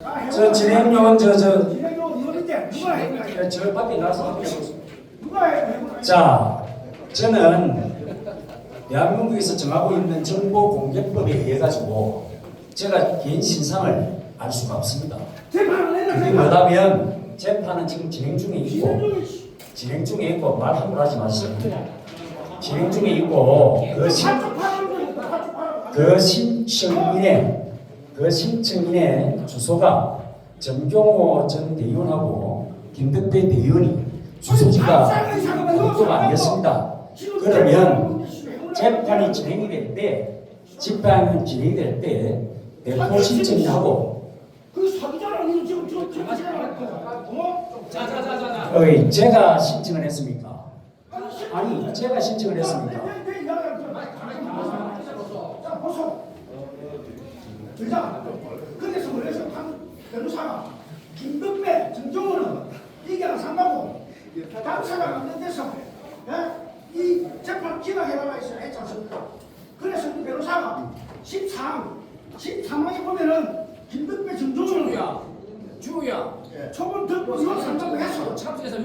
저 진행료는 진행료 이거인데 누가 해? 저 밖에 나서 하겠습니다. 누가 해? 자, 저는 대한민국에서 정하고 있는 정보공개법에 의해 가지고 제가 개인 신상을 알 수가 없습니다. 그게 뭐냐면 재판은 지금 진행 중에 있고 말 함부로 하지 마시고 진행 중에 있고 그 신청인의 주소가 정경호 전 대의원하고 김덕배 대의원이 주소지가 공도가 아니었습니다. 그러면 재판이 진행이 될 때, 대포 신청하고 제가 신청을 했습니까? 아니, 제가 신청을 했습니까? 그래서 변호사가 김덕배, 정정호는 이게랑 상가고 당사가 없는 데서 이 재판 기각해달라 했지 않습니까? 그래서 그 변호사가 13항에 보면은 김덕배, 정정호는 주야 초본 듣고 이거 상가고 했어.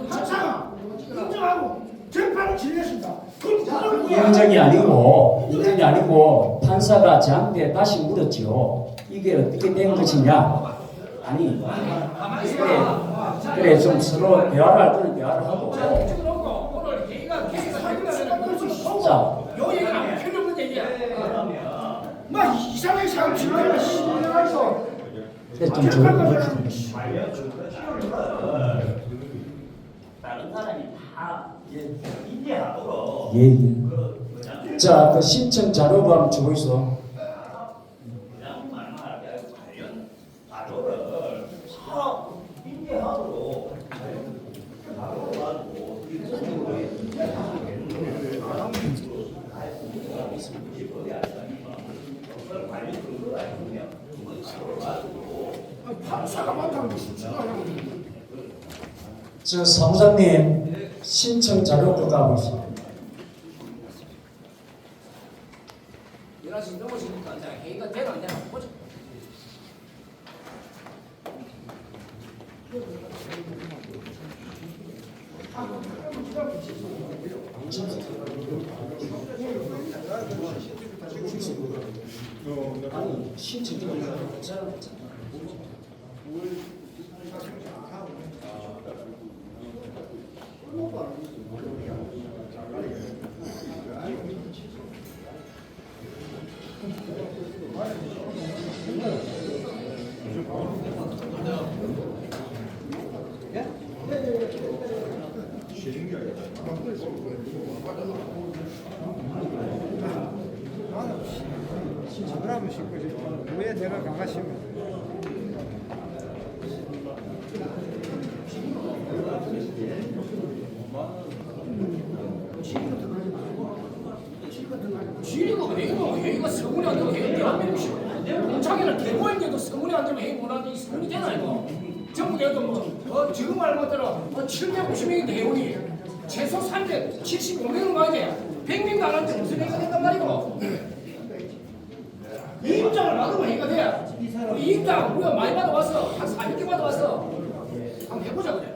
당사가 인정하고 재판을 진행했습니다. 인정이 아니고 판사가 저한테 다시 물었죠. 이게 어떻게 된 것이냐? 아니, 그래 좀 서로 대화를 할 때는 대화를 하고. 자, 요 얘기는 안 필요 없는 얘기야. 막 이상하게 사람 지내라 씨. 좀 조용히. 다른 사람이 다 인지하도록 예. 자, 그 신청 자료가 한번 주고 있어. 그냥 말하게 관련 자료를 다 인지하도록 자료로 가지고 판사가 만나는 게 쉽지가 않아. 저 사무장님 신청 자료가 하고 있습니다. 11시 넘어지니까 이제 회의가 되나 안 되나 보자. 아니, 신청 자료가 괜찮아. 그러면 싶으시 왜 내가 강하시면 회의가 서문이 안 되면 회의 안 되는 것이고 공창회는 대보인데도 서문이 안 되면 회의 못 하는 게 서문이 되나 이거. 전부 내도 지금 말 것대로 750명인데 회원이 최소 375명은 가야 돼. 100명도 안 하는데 무슨 회의가 된단 말이고. 이 입장을 받으면 회의가 돼. 이 입장 우리가 많이 받아왔어. 한 400개 받아왔어. 한번 해보자 그래.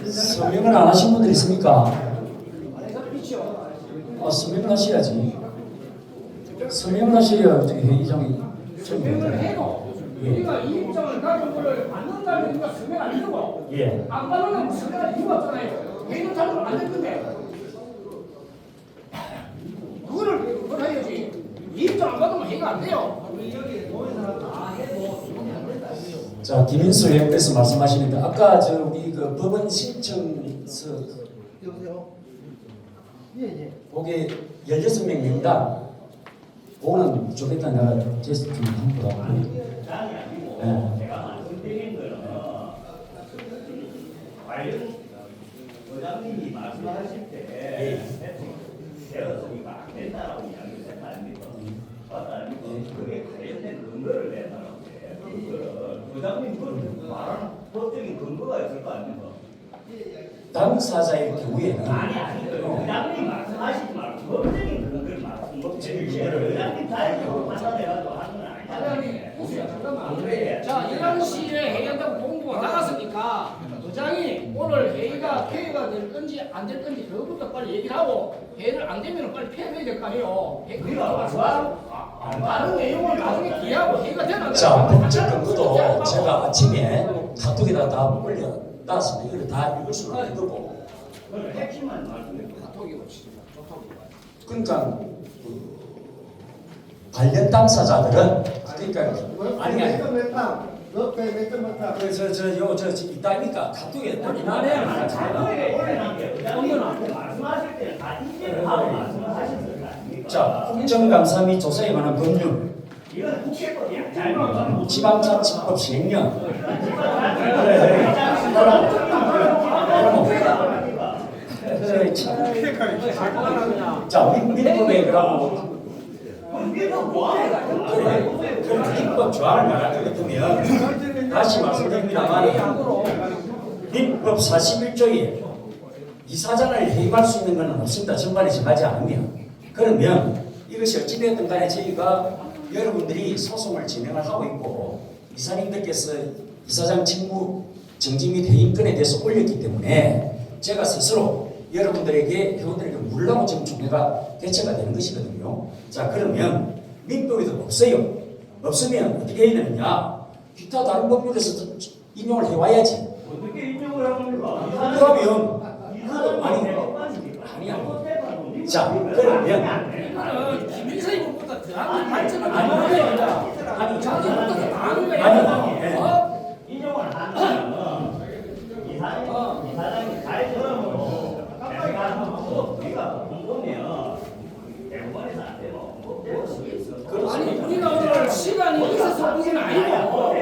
서명을 안 하신 분들 있습니까? 서명을 하셔야지. 서명을 하셔야 회의장이 서명을 해도 우리가 이 입장을 가진 거를 받는다면 우리가 서명 안 해도 예. 안 받으면 서명할 이유가 없잖아요. 회의는 자주 안될 건데 그걸 해야지. 이 입장 안 받으면 회의가 안 돼요. 자, 김인수 의원께서 말씀하시는데 아까 저 우리 그 법원 신청서 여보세요? 예. 거기 16명 명단 그거는 좀 이따 내가 제스트 좀 한번 장이 아니고 네. 제가 말씀드린 거는 관련 의장님이 말씀하실 때 대여성이가 안 된다라고 이야기를 했다 아닙니까? 맞다 아닙니까? 그게 관련된 근거를 내놔라고 해. 그거를 의장님 그 말하는 법적인 근거가 있을 거 아닙니까? 당사자의 경우에는 아니 의장님 말씀하시지 말고 법적인 근거를 말씀 법적인 근거를 의장님 자의적으로 판단해가지고 하는 건 아니잖아요. 보세요. 잠깐만. 안 그래. 자, 11시에 회의한다고 공고가 나갔으니까 의장이 오늘 회의가 될 건지 안 될 건지 그것부터 빨리 얘기를 하고 회의를 안 되면 빨리 폐회해야 될 거 아니에요. 우리가 다른 내용을 나중에 기하고 회의가 되나? 자 법적 근거도 제가 아침에 카톡에다 다 올려놨습니다. 이걸 다 읽을 수는 없는 거고 그걸 핵심만 말씀해 주세요. 그러니까 관련 당사자들은 그러니까 아니 저 있다니까 카톡에 올리나네. 자료에 올려놓은 게 의장님한테 말씀하실 때는 다 인지를 하고 말씀하시는 거 아닙니까? 자 국정감사 및 조사에 관한 법률 이건 국회법이 아니고 지방자치법 시행령 자 민법에 그러고 그런 민법 조항을 말할 것 같으면 다시 말씀드립니다만 민법 41조에 이사장을 해임할 수 있는 것은 없습니다. 전반에 정하지 않으면. 그러면 이것이 어찌되었든 간에 저희가 여러분들이 소송을 진행을 하고 있고 이사님들께서 이사장 직무 정지 및 해임권에 대해서 올렸기 때문에 제가 스스로 여러분들에게 회원들에게 물라고 지금 총회가 개최가 되는 것이거든요. 자 그러면 민법에도 없어요. 없으면 어떻게 해야 되느냐? 기타 다른 법률에서 인용을 해와야지. 어떻게 인용을 합니까? 그러면 아니야. 자 그러면 이거는 김인사 이거보다 더한 발전을 안 해야 된다. 아니 자기보다 더 많은 거야. 아니 인용을 하면 이사장이 잘 들어보고 우리가 궁금해요. 대법원에서 안 되면 법대로 쓰겠어. 아니 우리가 오늘 시간이 있어서 오는 게 아니고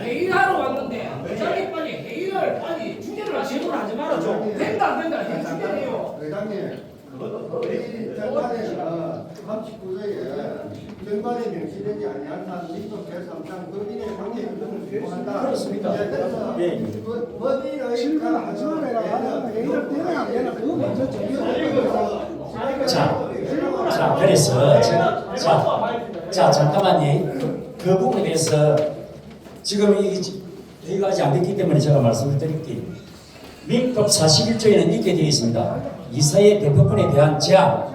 회의하러 왔는데 의장님 빨리 회의를 빨리 중계를 제대로 하지 말아줘. 된다 안 된다 회의 중계해요. 회장님, 회의 전반에는 39조에 전반에 명시되지 아니한 한 민법 제3장 법인의 관계 규정을 규정한다. 그렇습니다. 그래서 예. 법인의 질문 하지 말아라. 회의를 되나 안 되나 그거 먼저 정해서 자 그래서 자 잠깐만요. 그 부분에 대해서 지금 회의가 아직 안 됐기 때문에 제가 말씀을 드릴게요. 민법 41조에는 이렇게 되어 있습니다. 이사의 대표권에 대한 제한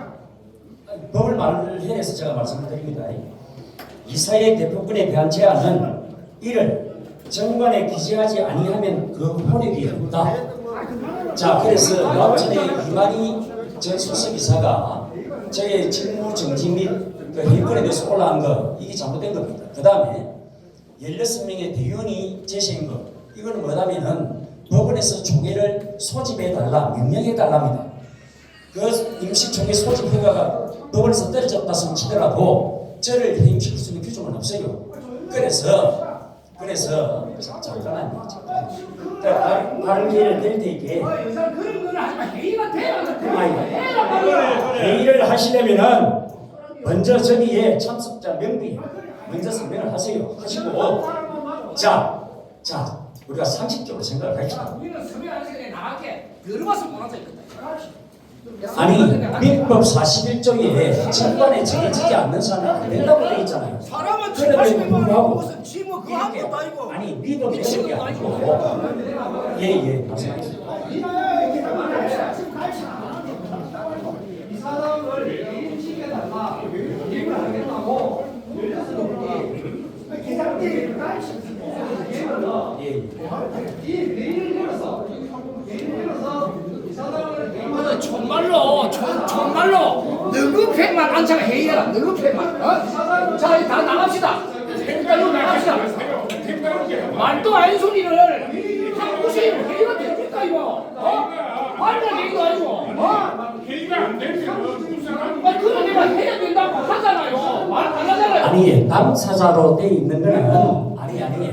법을 말해서 제가 말씀을 드립니다. 이사의 대표권에 대한 제한은 이를 정관에 기재하지 아니하면 그 효력이 없다. 자 그래서 여하튼에 이만희 전 수석이사가 저의 직무 정지 및 그 해임권에 대해서 올라간 거 이게 잘못된 겁니다. 그 다음에 16명의 대의원이 제시한 거 이거는 뭐냐면은 법원에서 총회를 소집해달라 명령해달랍니다. 그 임시총회 소집 허가가 법원에서 떨어졌다 손 치더라도 저를 해임시킬 수 있는 규정은 없어요. 그래서 잠깐만요. 다른 기회를 낼 테니까 의장 그런 거는 하지만 회의가 돼야 아니, 회의를 하시려면은 먼저 저기에 참석자 명부에 먼저 서명을 하세요. 하시고 자 우리가 상식적으로 생각을 합시다. 우리는 서명 안 시간에 나갈게 들어와서 못하자 이거다. 아니 민법 41조에 정관에 정해지지 않는 사람은 안 된다고 되어 있잖아요. 사람은 그럼에도 80만 원 불구하고 무슨 지뭐 그거 한 것도 아니고 아니 믿어 내는 게 미친 것도 아니고. 아니고 예예 말씀하십시오. 이 사람을 인식해달라 얘기를 하겠다고 기자들이 이 회의를 열어서 이 사람을 정말로 너급해만 앉아가 회의해라. 너급해만. 자, 다 나갑시다. 생각으로 나갑시다. 말도 아닌 소리를 무슨 회의가 됩니까 이거? 말도 안 되는 거 아니고? 회의가 안 되면 내가 해야 된다고 하잖아요. 말 안 하잖아요. 아니 당사자로 돼 있는 거는 아니 저기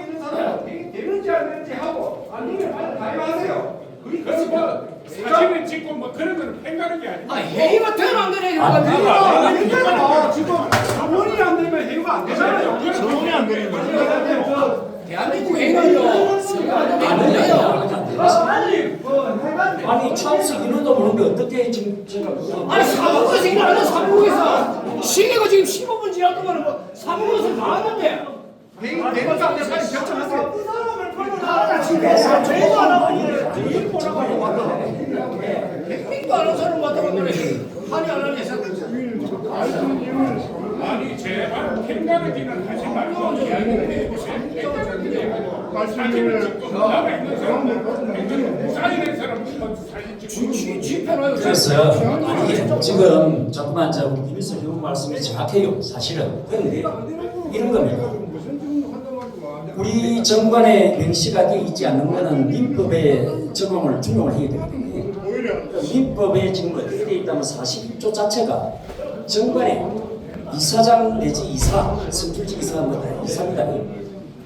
있는 사람 되는지 안 되는지 하고 아니면 빨리 가입하세요. 그래서 뭐 사진을 찍고 뭐 그런 거는 팽가는 게 아니고. 아, 회의가 되면 안 되네. 아니잖아. 지금 정원이 안 되면 해가 안 되잖아요. 정원이 안 되는 거죠. 대한민국 회의는요. 아니 참석 인원도 모르는데 어떻게 지금 제가 아니 사무국에서 이거 안 해. 사무국에서 시계가 지금 15분 지났더만 뭐 사무국에서 나왔는데. 회의 되는 사람 빨리 결정하세요. 백민도 안 한 사람 왔다고 그래. 한이 안 하네. 아니 제발 팽가는 뒤는 하지 말고 이야기를 해보세요. 사진을 찍고 나가 있는 사람들 사인한 사람들 사진 찍고 집회로요. 그래서 아니 지금 조금만 저 김일성 의원 말씀이 정확해요. 사실은 그런데 이런 겁니다. 우리 정관에 명시가 되어 있지 않는 것은 민법에 적용을 준용을 해야 되거든요. 민법에 지금 어떻게 되어 있다면 41조 자체가 정관에 이사장 내지 이사, 선출직 이사입니다. 이사입니다.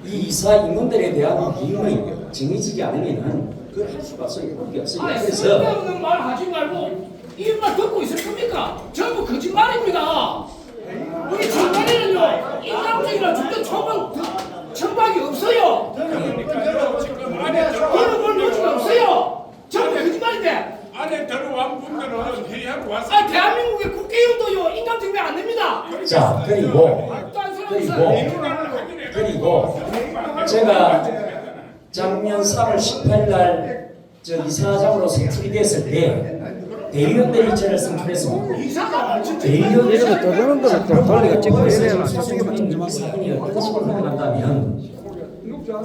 이 이사 임원들에 대한 비용이 정해지지 않으면은 그걸 할 수가 없어요. 그게 없어요. 아니 그래서 쓸데없는 말 하지 말고 이 말 듣고 있을 겁니까? 전부 거짓말입니다. 우리 정관에는요 인감적이나 중대 청박이 없어요. 지금 안에 이런 걸 놓치가 없어요. 전부 거짓말인데. 안에 들어온 분들은 회의하러 왔어요. 아 대한민국의 국회의원도요 인감 증명 안 됩니다. 자 그리고 말도 안 사람 그리고 제가 작년 3월 18일 날 저 이사장으로 선출이 됐을 때 대의원들이 저를 선출했습니다. 이사가 대의원들이 떠드는 거를 좀 돌리가 찍고 이래야 사건이 어떤 식으로 흘러간다면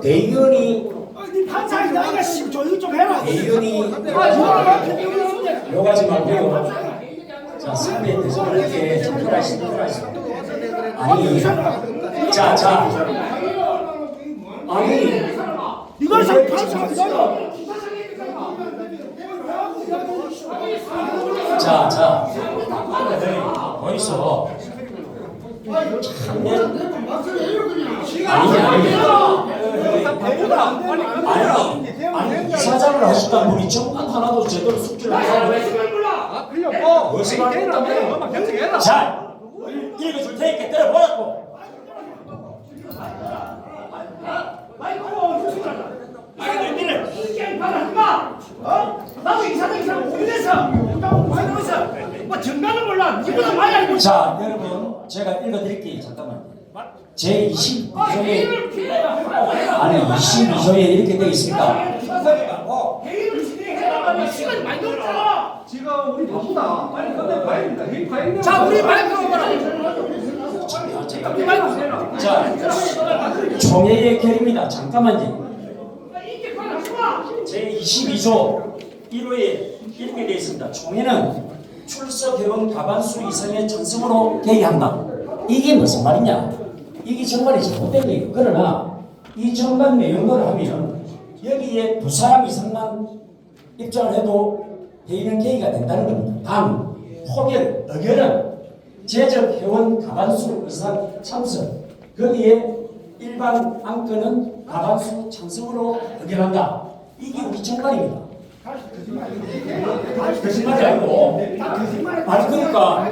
대의원이 판사이 나이가 조용 좀 해라. 대의원이 욕하지 말고요. 자, 선배 대접을 이렇게 접근하시는 아니, 자, 아니, 이걸 참 판사가 자, 어디서 아니, 이사장을 하셨다는 분이 정관 하나도 제대로 숙지를 못하고 무슨 말을 했다며? 자, 읽어줄 테니까 들어보라고. 나도 이사장 오래돼서 뭐 정강을 몰라. 이보다 많이 알고. 자, 여러분, 제가 읽어드릴게요. 잠깐만. 제 22조에 아니 22조에 이렇게 되어 있습니다. 회의를 진행해라. 시간이 많이 없잖아. 지금 우리 바쁘다. 빨리 끝내 봐야 됩니다. 회의 봐야 됩니다. 자, 우리 마이크 봐라. 우리 마이크 내놔. 자, 총회의 결의입니다. 잠깐만요. 이게 하지 마. 제 22조 1호에 이렇게 되어 있습니다. 총회는 출석해온 과반수 이상의 찬성으로 개의한다. 이게 무슨 말이냐? 이게 정관이 잘못된 얘기예요. 그러나 이 정관 내용대로 하면 여기에 두 사람 이상만 입장을 해도 회의는 개의가 된다는 겁니다. 단, 혹여 의견은 제적 회원 과반수 이상 참석, 거기에 일반 안건은 과반수 찬성으로 의견한다. 이게 우리 정관입니다. 거짓말이 아니고 아니 그러니까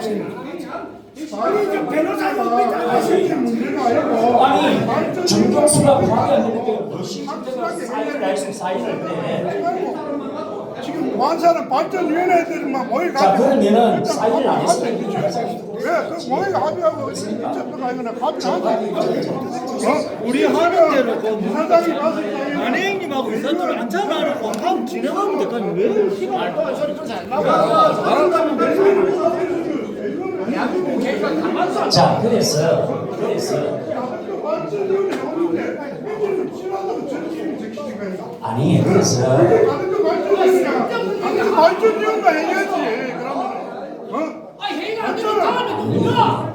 아니 정경수가 파악이 안 되는데 무엇이 사인을 할수 사인을 해. 지금 완사는 발전위원회들만 모여 자 가지고 그러면은 사인을 안 했으면 왜? 그 모여 합의하고 인천도 가거나 합의하고 우리 하는 대로 이사장이 가서 안혜영님하고 이사들을 앉혀놔놓고 하면 진행하면 될까요? 왜 시간 자 그래서 아니 그래서 발전위원회 해야지 그러면 아, 회의가 안 되면 다음에 또 뭐야?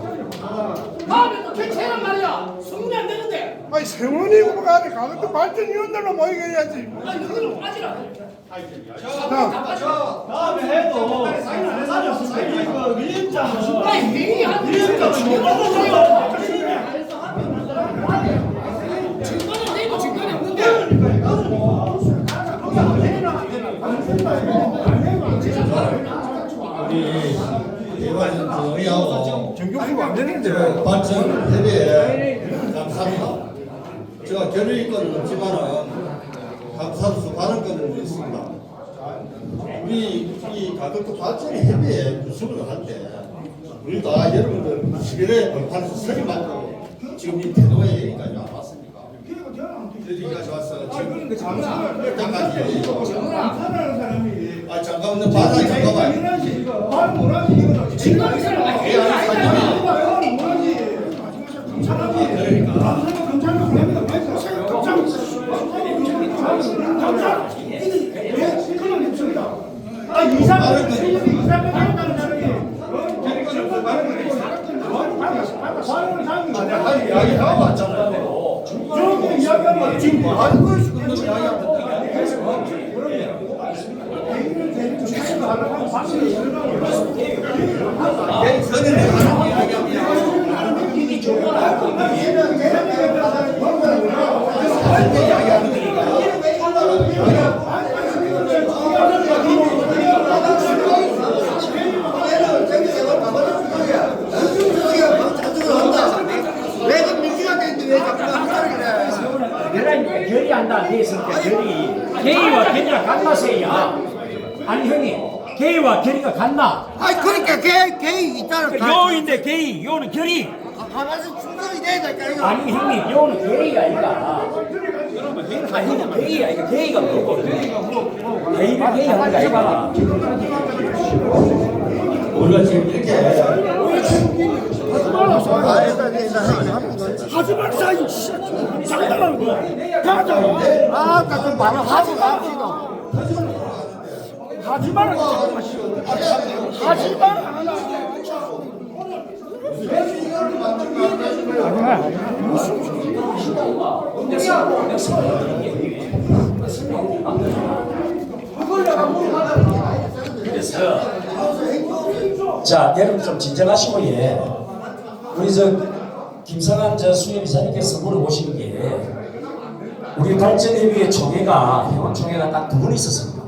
다음에 또 개최란 말이야. 승인이 안 되는데. 아니 세원이고 가는데 가는데 발전위원들만 모이게 해야지 아, 여기는 빠지라. 다음에 해도 밀림장 아니 회의하는 증거는 내고 증거는 없는데 의하고 정교수가 안 되는데 발전 협의에 감사합니다. 제가 결의권은 없지만은 감사로서 발언권은 있습니다. 우리 이 가덕도 발전 협의에 구성을 할 때 우리 다 여러분들 시간에 벌판에서 서리 맞고 지금 이 태도의 얘기까지 안 왔습니까? 여기까지 왔어. 지금 잠깐만요. 아 잠깐만요. 받아 잠깐만. 증거 이 사람 회의를 아니다. 이야기하고 왔잖아요. 저렇게 이야기하면 지금 뭐 하는 거예요? 지금 이야기하고. 결의한다 돼 있을 때 결의와 결의가 같나세요? 아니 형님 결의와 결의가 같나? 아니 그러니까 개이 있잖아. 요인데 결의 요는 결의 가만히 충분히 돼야 될까 이거. 아니 형님 요는 결의가 아니라 아니 형님 결의가 아니라 결의가 뭐고 결의를 결의하는 게 아니라 우리가 지금 이렇게 하지 말자 이 장난하는 거야. 가자. 아까 좀 말을 하고 갑시다. 하지 말아. 하지 말아. 그래서 자 여러분 좀 진정하시고 예 우리 저 김성한 저 수협이사님께서 물어보신 게 우리 발전회의의 총회가 회원 총회가 딱 두 분 있었습니다.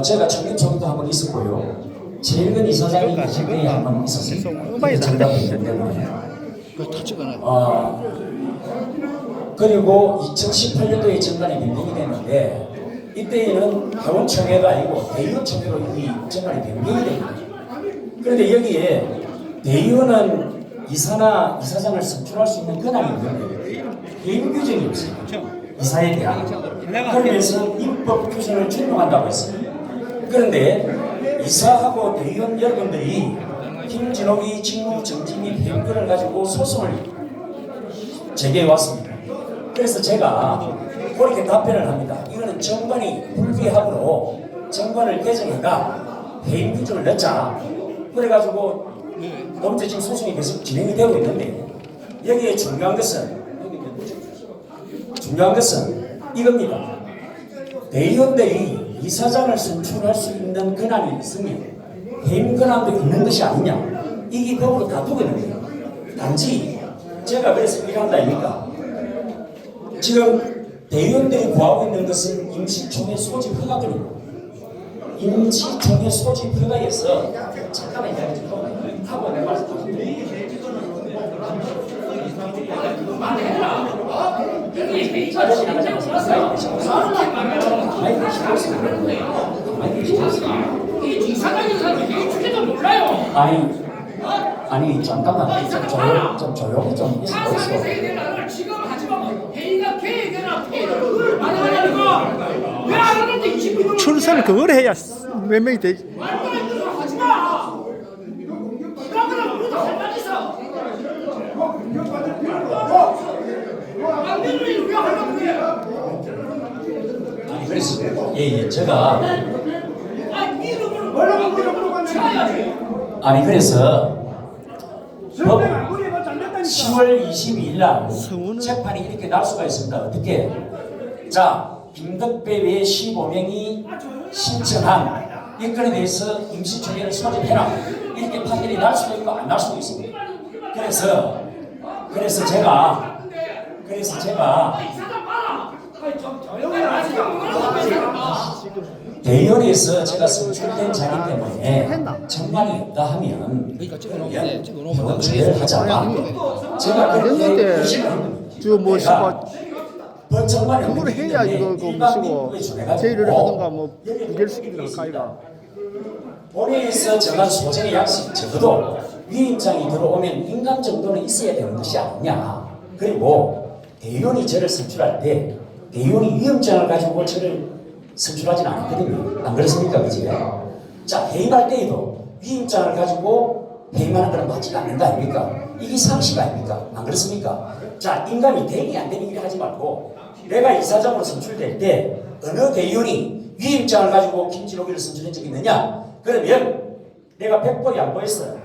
제가 청년총회도 한 번 있었고요. 최일근 이사장이 계실 때에 한 번 있었습니다. 그때 정답했는데 그리고 2018년도에 정관이 변경이 됐는데 이때에는 회원총회가 아니고 대의원총회로 이 정관이 변경이 됩니다. 그런데 여기에 대의원은 이사나 이사장을 선출할 수 있는 권한이 있는데 개인 규정이 없어요. 이사에 대한. 그러면서 입법 규정을 준용한다고 했어요. 그런데 이사하고 대의원 여러분들이 김진옥이 직무 정지 및 해임권을 가지고 소송을 제기해 왔습니다. 그래서 제가 그렇게 답변을 합니다. 이거는 정관이 불비합으로 정관을 개정해가 해임 규정을 넣자. 그래가지고 범죄적 소송이 계속 진행이 되고 있는데 여기에 중요한 것은 이겁니다. 대의원들이 이사장을 선출할 수 있는 권한이 있으면 해임 권한도 있는 것이 아니냐 이게 법으로 다투고 있는 거예요. 단지 제가 그래서 일한다 아닙니까? 지금 대의원들이 구하고 있는 것은 임시총회 소집 허가권입니다. 임시총회 소집 허가에서 잠깐만 이야기 좀 하고 내 말씀 이 이사장인 사람이 회의 주제도 몰라요. 아니 잠깐만 좀 조용히 좀 있어. 지금 하지만 회의가 계획이나 회의를 안 하냐니까. 왜 안 하는데 20분 출사는 그걸 해야 몇 명이 되지. 말도 안 되는 거 하지 마. 그러면 우리도 할 말 있어. 안 되는 일 왜 하려고 그래? 아니 그래서 예 제가 아니 이름을 뭐라고 쳐야지. 아니 그래서 10월 22일 날 재판이 이렇게 날 수가 있습니다. 어떻게? 자 김덕배 외 15명이 신청한 인권에 대해서 임시총회를 소집해라 이렇게 판결이 날 수도 있고 안 날 수도 있습니다. 그래서 제가 대의원에서 제가 선출된 자기 때문에 정관이 없다 하면 그러면 조회를 하자. 제가 그렇게 의심을 합니다. 주뭐 법정관이 그걸 해야 이거 그 뭐시고 제의를 하든가 뭐 부결 시키든가 가이가. 본회의에서 정한 소정의 양식 적어도 위임장이 들어오면 인감 정도는 있어야 되는 것이 아니냐. 그리고 대의원이 저를 선출할 때 대의원이 위임장을 가지고 저를 선출하지는 않거든요. 안 그렇습니까? 그지? 자, 해임할 때에도 위임장을 가지고 해임하는 건 맞지가 않는 거 아닙니까? 이게 상식 아닙니까? 안 그렇습니까? 자, 인감이 되니 안 되니 이래 하지 말고 내가 이사장으로 선출될 때 어느 대의원이 위임장을 가지고 김진호기를 선출한 적이 있느냐? 그러면 내가 100번 양보했어요.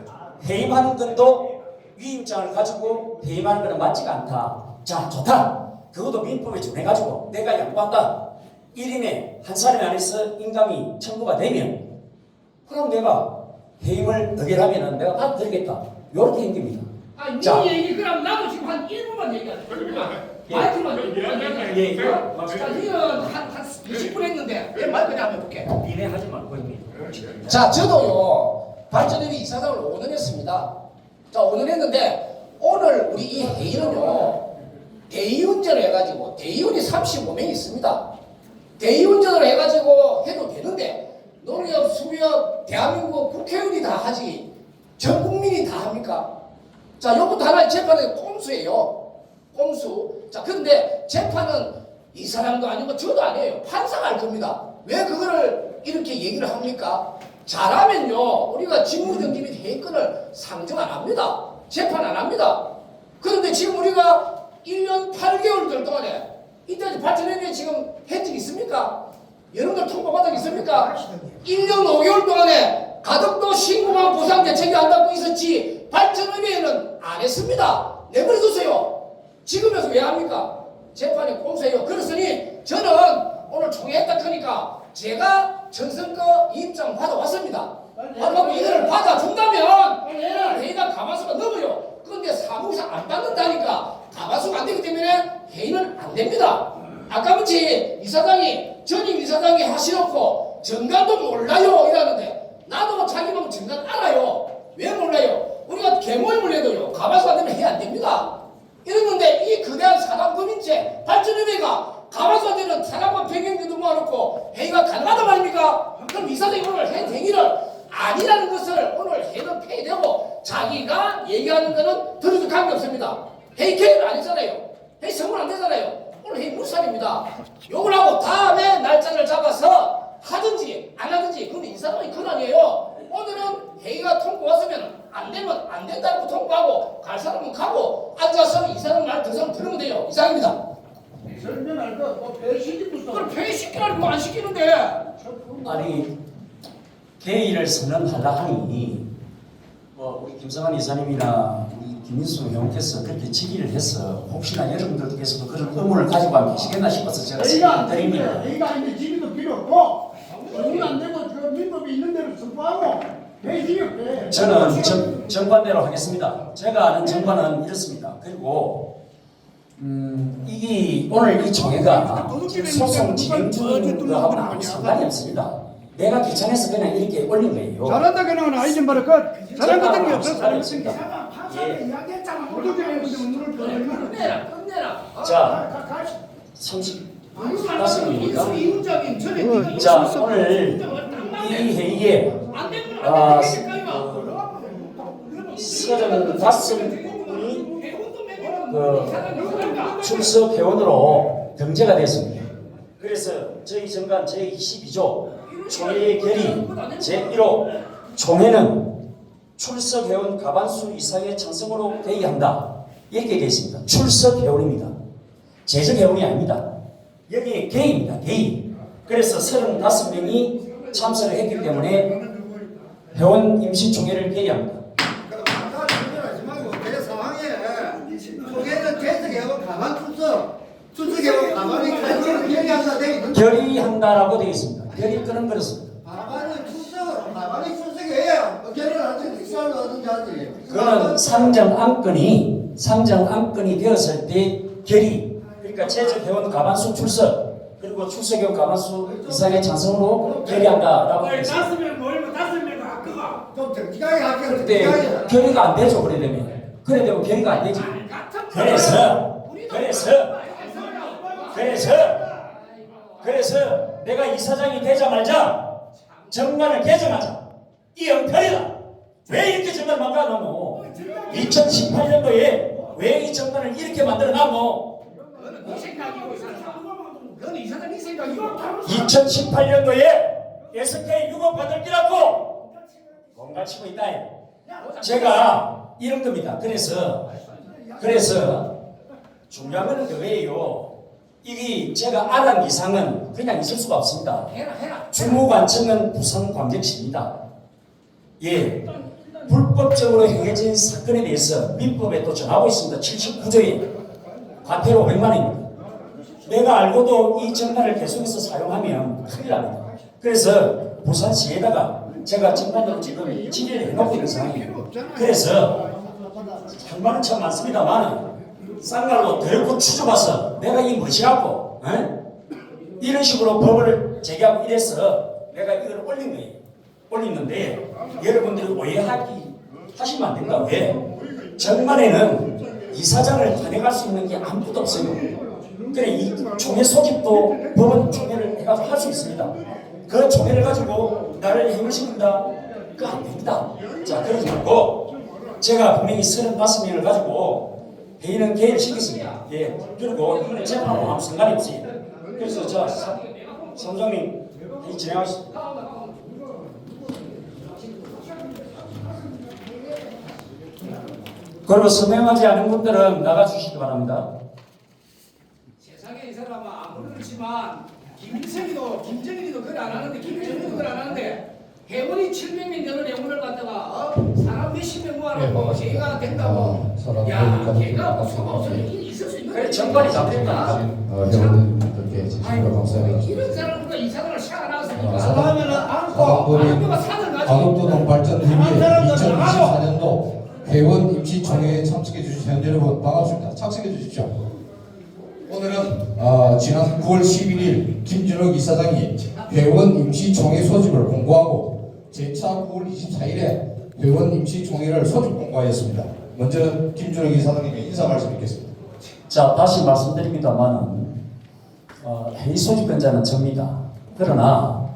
해임하는 것도 위임장을 가지고 해임하는 것은 맞지가 않다. 자, 좋다. 그것도 민법에 준해가지고 내가 양보한다. 1인에 한 사람이 안에서 인감이 청구가 되면 그럼 내가 해임을 의결하면 내가 받아들이겠다. 이렇게 행깁니다. 네 얘기 그럼 나도 지금 한 1분만 얘기하자. 마이크만 예. 자, 니는 한 20분 했는데 내 말 그냥 해볼게. 니네 하지 말고 자, 저도요 발전협의 이사장을 5년 했습니다. 자, 5년 했는데 오늘 우리 이 회의는요 대의운전을 해가지고 대의원이 35명 있습니다. 대의운전을 해가지고 해도 되는데 농협, 수협, 대한민국 국회의원이 다 하지 전 국민이 다 합니까? 자, 요것도 하나의 재판의 꼼수예요. 꼼수. 자, 그런데 재판은 이 사람도 아니고 저도 아니에요. 판사가 할 겁니다. 왜 그거를 이렇게 얘기를 합니까? 잘하면요 우리가 직무정지 및 회의권을 상정 안 합니다. 재판 안 합니다. 그런데 지금 우리가 1년 8개월들 동안에 이때까지 발전협의회 지금 혜택 있습니까? 여러분들 통보받은 적 있습니까? 1년 5개월 동안에 가덕도 신고만 보상 대책이 한다고 있었지 발전협의회는 안 했습니다. 내버려두세요. 지금에서 왜 합니까? 재판이 꼼수예요. 그랬으니 저는 오늘 총회했다 크니까 제가 전선거 입장 받아왔습니다. 받아갖고 이거를 받아준다면 회의가 가만수가 넘어요. 그런데 사무국에서 안 받는다니까 가만수가 안 되기 때문에 회의는 안 됩니다. 아까부터 이사장이 전임 이사장이 하시놓고 정관도 몰라요 이러는데 나도 자기 맘 정관 알아요. 왜 몰라요? 우리가 개모임을 해도요 가만수 안 되면 회의 안 됩니다. 이랬는데 이 거대한 사단법인체 발전협의회가 가만수 안 되는 사단법 변경도 모아놓고 회의가 가능하단 말입니까? 그럼 이사장이 오늘 한 행위를 아니라는 것을 오늘 회의는 폐기되고 자기가 얘기하는 거는 들어도 관계없습니다. 회의 개입을 안 했잖아요. 회의 선물 안 되잖아요. 오늘 회의 무산입니다. 욕을 하고 다음에 날짜를 잡아서 하든지 안 하든지 그건 이사장의 권한이에요. 오늘은 회의가 통보 왔으면 안 되면 안 된다고 통보하고 갈 사람은 가고 앉아서 이 사람 말 더 이상 들으면 돼요. 이상입니다. 설명할 거뭐 배시기부터. 그걸 폐시키라고 안 시키는데 아니 개의를 선언하려 하니 뭐 우리 김성환 이사님이나 우리 김민수 회원께서 그렇게 질의를 해서 혹시나 여러분들께서도 그런 의문을 가지고 안 계시겠나 싶어서 제가 설명드립니다. 회의가 아닌데 질의도 필요 없고 의문 안 되고 저 민법이 있는 대로 선포하고 회의가 돼. 저는 정관대로 하겠습니다. 제가 아는 정관은 이렇습니다. 그리고 이게 오늘 이 총회가 소송 진행 중인 거하고는 아무 상관이 없습니다. 내가 귀찮아서 그냥 이렇게 올린 거예요. 잘한다 그러면 아이좀 말을 그 잘한 것 같은 게 없어. 상관이 없습니다. 판사가 이야기했잖아. 모두 중에 오늘 끝내라. 자, 35명입니까? 이윤적인 전에 자, 오늘 이 회의에 35분이 출석 회원으로 등재가 됐습니다. 그래서 저희 정관 제22조 총회의 결의 제1호 총회는 출석 회원 과반수 이상의 찬성으로 회의한다. 이렇게 되어 있습니다. 출석 회원입니다. 재적 회원이 아닙니다. 여기 개입니다. 개입. 그래서 35명이 참석을 했기 때문에 회원 임시총회를 개의합니다. 그럼 아까 말씀하지 말고 그 상황에 총회는 대석하고 가만 출석하고 가만히 결의한다 돼 있는데. 결의한다라고 되어 있습니다. 결의 끄는 그렇습니다. 바바는 출석을 바바는 출석해야 결의를 하든지 수사를 하든지 하지. 그거는 상정 안건이 되었을 때 결의, 그러니까 제적회원 가반수 출석, 그리고 출석회원 가반수 이상의 찬성으로 결의한다라고 되어 있습니다. 5명 모이면 5명 아까가 좀 정직하게 할게요. 근데 정직하게. 결의가 안 되죠. 그래 되면 결의가 안 되지. 그래서 내가 이사장이 되자마자 정관을 개정하자. 이 형편이다. 왜 이렇게 정관을 만들어놨노? 2018년도에 왜 이 정관을 이렇게 만들어놨노? 그거는 네 생각이고 그건 이사장 네 생각이고 2018년도에 SK 유고 받을 기라고 뭔가 치고 있다. 제가 이런 겁니다. 그래서 중요한 거는 그거예요. 이게 제가 알은 이상은 그냥 있을 수가 없습니다. 해라 주무관청은 부산광역시입니다. 예, 불법적으로 행해진 사건에 대해서 민법에 또 정하고 있습니다. 79조에 과태료 500만 원입니다. 내가 알고도 이 정관을 계속해서 사용하면 큰일 납니다. 그래서 부산시에다가 제가 정관으로 지금 질의를 해놓고 있는 상황이에요. 그래서 한 참 많습니다만 싼 걸로 더럽고 추져봐서 내가 이 무엇이라고 이런 식으로 법을 제기하고 이래서 내가 이걸 올린 거예요. 올리는데 여러분들이 오해하시면 안 됩니다. 왜? 정관에는 이사장을 탄핵할 수 있는 게 아무것도 없어요. 그래 이 총회 소집도 법원 총회를 해가지고 할 수 있습니다. 그 총회를 가지고 나를 해임시킨다? 그거 안 됩니다. 자 그러지 말고 제가 분명히 35명을 가지고 회의는 개의를 시켰습니다. 예. 그리고 이번에 재판하고 아무 상관이 없어요. 그래서 저 사무장님 회의 진행하시죠. 그리고 서명하지 않은 분들은 나가주시기 바랍니다. 세상에 이 사람은 아무렇지만 김정일이도 그걸 안 하는데 김정일도 그걸 안 하는데 회원이 700명 되는 회원을 갖다가 사람 몇십 명 모아놓고 제가 된다고 야 걔가 뭐 소가 있을 수 있는 그래 정관이 잡혔다. 회원님들께 진심으로 감사합니다. 이런 사람보다 이사장을 시작 안 하셨으니까 사람이는 안고 안고가 산을 가지고 가덕도동 발전팀의 2024년도 회원 임시총회에 참석해 주신 회원 여러분 반갑습니다. 착석해 주십시오. 오늘은 지난 9월 11일 김준욱 이사장이 회원 임시총회 소집을 공고하고 제4 9월 24일에 회원 임시총회를 소집 공고하였습니다. 먼저 김준욱 이사장님께 인사 말씀 드리겠습니다. 자 다시 말씀드립니다만 회의 소집권자는 접니다. 그러나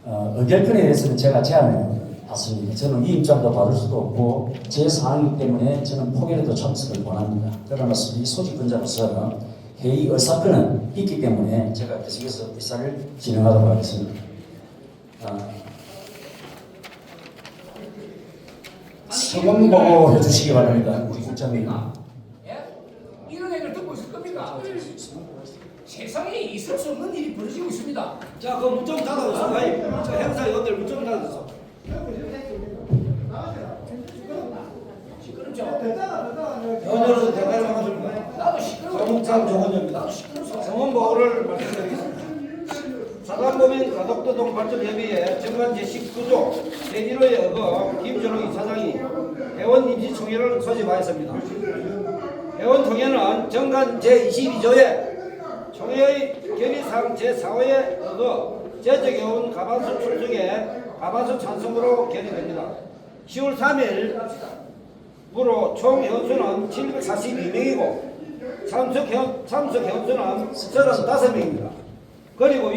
의결권에 대해서는 제가 제안을 받습니다. 저는 위임장도 받을 수도 없고 제 사항이기 때문에 저는 포기해도 참석을 원합니다. 그러나 이 소집권자로서 회의 의사권은 있기 때문에 제가 계속해서 의사를 진행하도록 하겠습니다. 성원 보고 해주시기 바랍니다. 우리 국장님. 예? 이런 얘기를 듣고 있을 겁니까? 세상에 있을 수 없는 일이 벌어지고 있습니다. 자, 그 문좀 닫아주세요. 행사 연들 문좀 닫아주세요. 시끄럽죠? 연열은 대가를 하십니다. 나도 시끄러워. 정상 조건입니다. 나도 시끄러워. 성원 보고를 말씀드리겠습니다. 사단법인 가덕도동 발전협의회 정관 제19조 제1호에 어거 김준욱 이사장이 회원 임시총회를 소집하였습니다. 회원 총회는 정관 제22조에 총회의 결의사항 제4호에 어거 제적회원 가반수 출석에 가반수 찬성으로 결의됩니다. 10월 3일부로 총 회원수는 742명이고 참석 회원수는 35명입니다. 그리고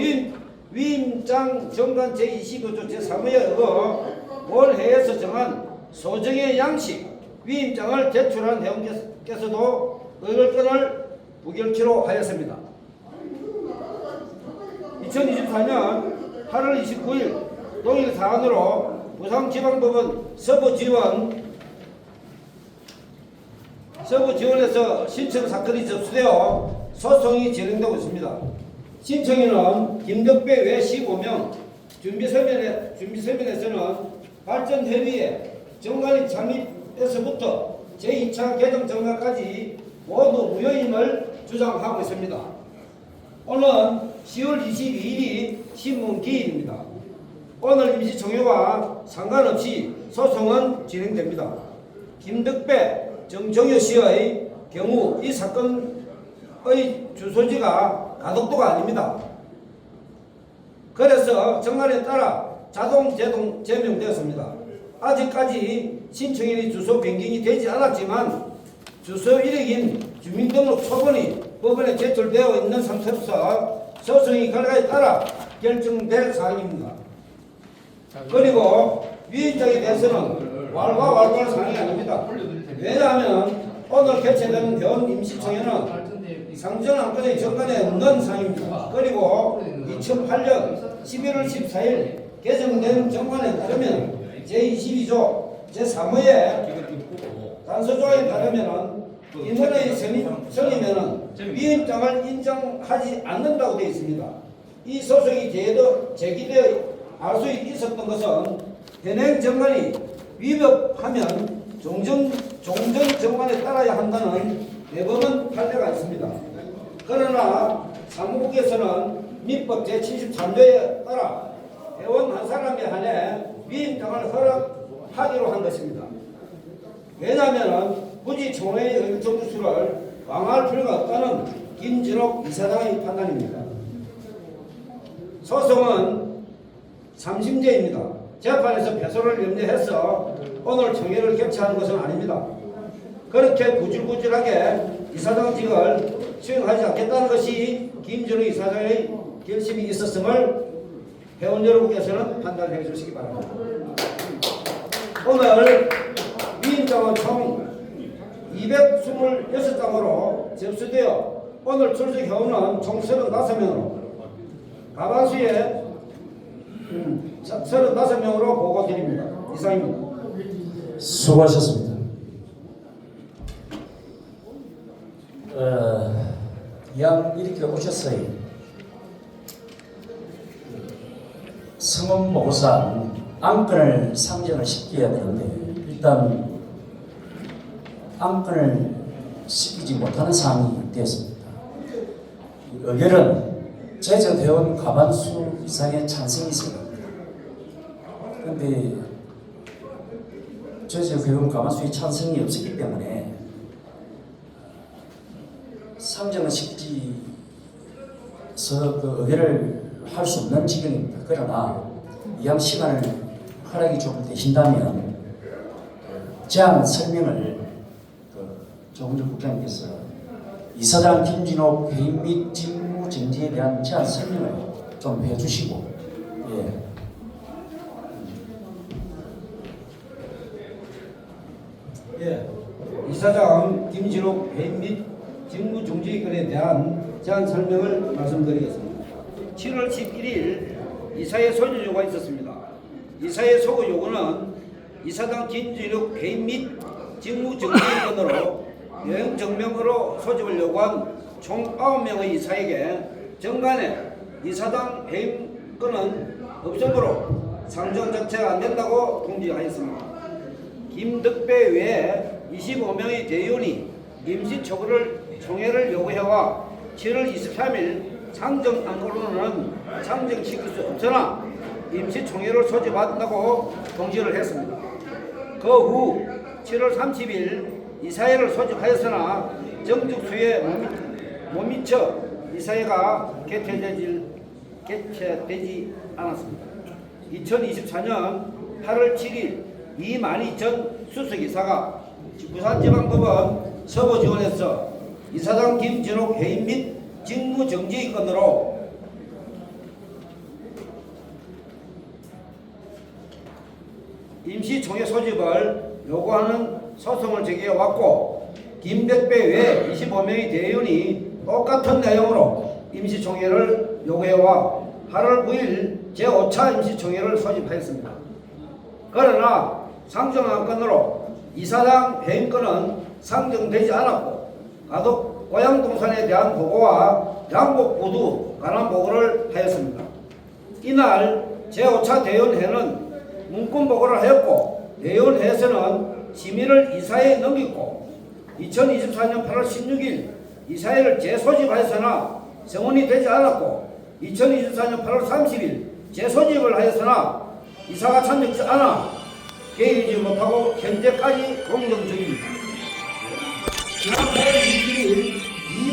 위임장 정관 제25조 제3호에 어거 올해에서 정한 소정의 양식 위임장을 제출한 회원께서도 의결권을 무결키로 하였습니다. 2024년 8월 29일 동일 사안으로 부산지방법원 서부지원에서 신청 사건이 접수되어 소송이 진행되고 있습니다. 신청인은 김덕배 외 15명, 준비서면에서는 발전협의회 정관이 창립에서부터 제2차 개정 정관까지 모두 무효임을 주장하고 있습니다. 오늘 10월 22일이 신문 기일입니다. 오늘 임시총회와 상관없이 소송은 진행됩니다. 김덕배, 정정효 씨의 경우 이 사건의 주소지가 가덕도가 아닙니다. 그래서 정관에 따라 자동 제명되었습니다. 아직까지 신청인의 주소 변경이 되지 않았지만 주소 이력인 주민등록 초본이 법원에 제출되어 있는 상태로서 소송의 결과에 따라 결정될 사항입니다. 그리고 위임장에 대해서는 왈가왈부할 사항이 아닙니다. 왜냐하면 오늘 개최되는 회원 임시총회는 상정안건의 정관에 없는 사항입니다. 그리고 2008년 11월 14일 개정된 정관에 따르면 제22조 제3호의 단서조항에 따르면 임원의 선임에는 위임장을 인정하지 않는다고 되어 있습니다. 이 소송이 제기되어 알 수 있었던 것은 현행 정관이 위법하면 종전정관에 따라야 한다는 대법원 판례가 있습니다. 그러나 사무국에서는 민법 제73조에 따라 회원 한 사람에 한해 위임장을 허락하기로 한 것입니다. 왜냐하면 굳이 총회의 의정부수를 강화할 필요가 없다는 김진옥 이사장의 판단입니다. 소송은 3심제입니다. 재판에서 패소를 염려해서 오늘 총회를 개최하는 것은 아닙니다. 그렇게 구질구질하게 이사장직을 수행하지 않겠다는 것이 김진옥 이사장의 결심이 있었음을 회원 여러분께서는 판단해 주시기 바랍니다. 오늘 위임장은 총 226장으로 접수되어 오늘 출석 회원은 총 35명으로 과반수의 35명으로 보고드립니다. 이상입니다. 수고하셨습니다. 이왕 이렇게 오셨어요. 성원 보고상 안건을 상정을 시켜야 되는데 일단 안건을 시키지 못하는 상황이 되었습니다. 의결은 제적회원 과반수 이상의 찬성이 있습니다. 그런데 제적회원 과반수의 찬성이 없었기 때문에 상정을 시키서 그 의결을 할 수 없는 지경입니다. 그러나 이왕 시간을 허락이 조금 되신다면 제안 설명을 조금전 국장님께서 이사장 김진옥 해임 및 직무 정지에 대한 제안 설명을 좀 해주시고, 이사장 김진옥 해임 및 직무 정지 건에 대한 제안 설명을 말씀드리겠습니다. 7월 11일 이사회 소집 요구가 있었습니다. 이사회 소집 요구는 이사장 김진옥 해임 및 직무 정지 건으로 여행 정명으로 소집을 요구한 총 9명의 이사에게 정관에 이사장 해임 건은 없으므로 상정 자체가 안 된다고 통지하였습니다. 김덕배 외에 25명의 대의원이 임시총회를 요구해와 7월 23일 상정 안건으로는 상정시킬 수 없으나 임시총회를 소집한다고 통지를 했습니다. 그 후 7월 30일 이사회를 소집하였으나 정죽수에 못 미쳐 이사회가 개최되지 않았습니다. 2024년 8월 7일 이만희 전 수석이사가 부산지방법원 서부지원에서 이사장 김진옥 해임 및 직무정지 건으로 임시총회 소집을 요구하는 소송을 제기해왔고 김덕배 외 25명의 대의원이 똑같은 내용으로 임시총회를 요구해와 8월 9일 제5차 임시총회를 소집하였습니다. 그러나 상정안건으로 이사장 해임건은 상정되지 않았고 가덕 고양동산에 대한 보고와 양복 모두 관한 보고를 하였습니다. 이날 제5차 대의원회는 문건 보고를 하였고 대의원회에서는 심의를 이사회에 넘겼고 2024년 8월 16일 이사회를 재소집하였으나 성원이 되지 않았고 2024년 8월 30일 재소집을 하였으나 이사가 참여하지 않아 개의하지 못하고 현재까지 공정 중입니다. 지난 8월 22일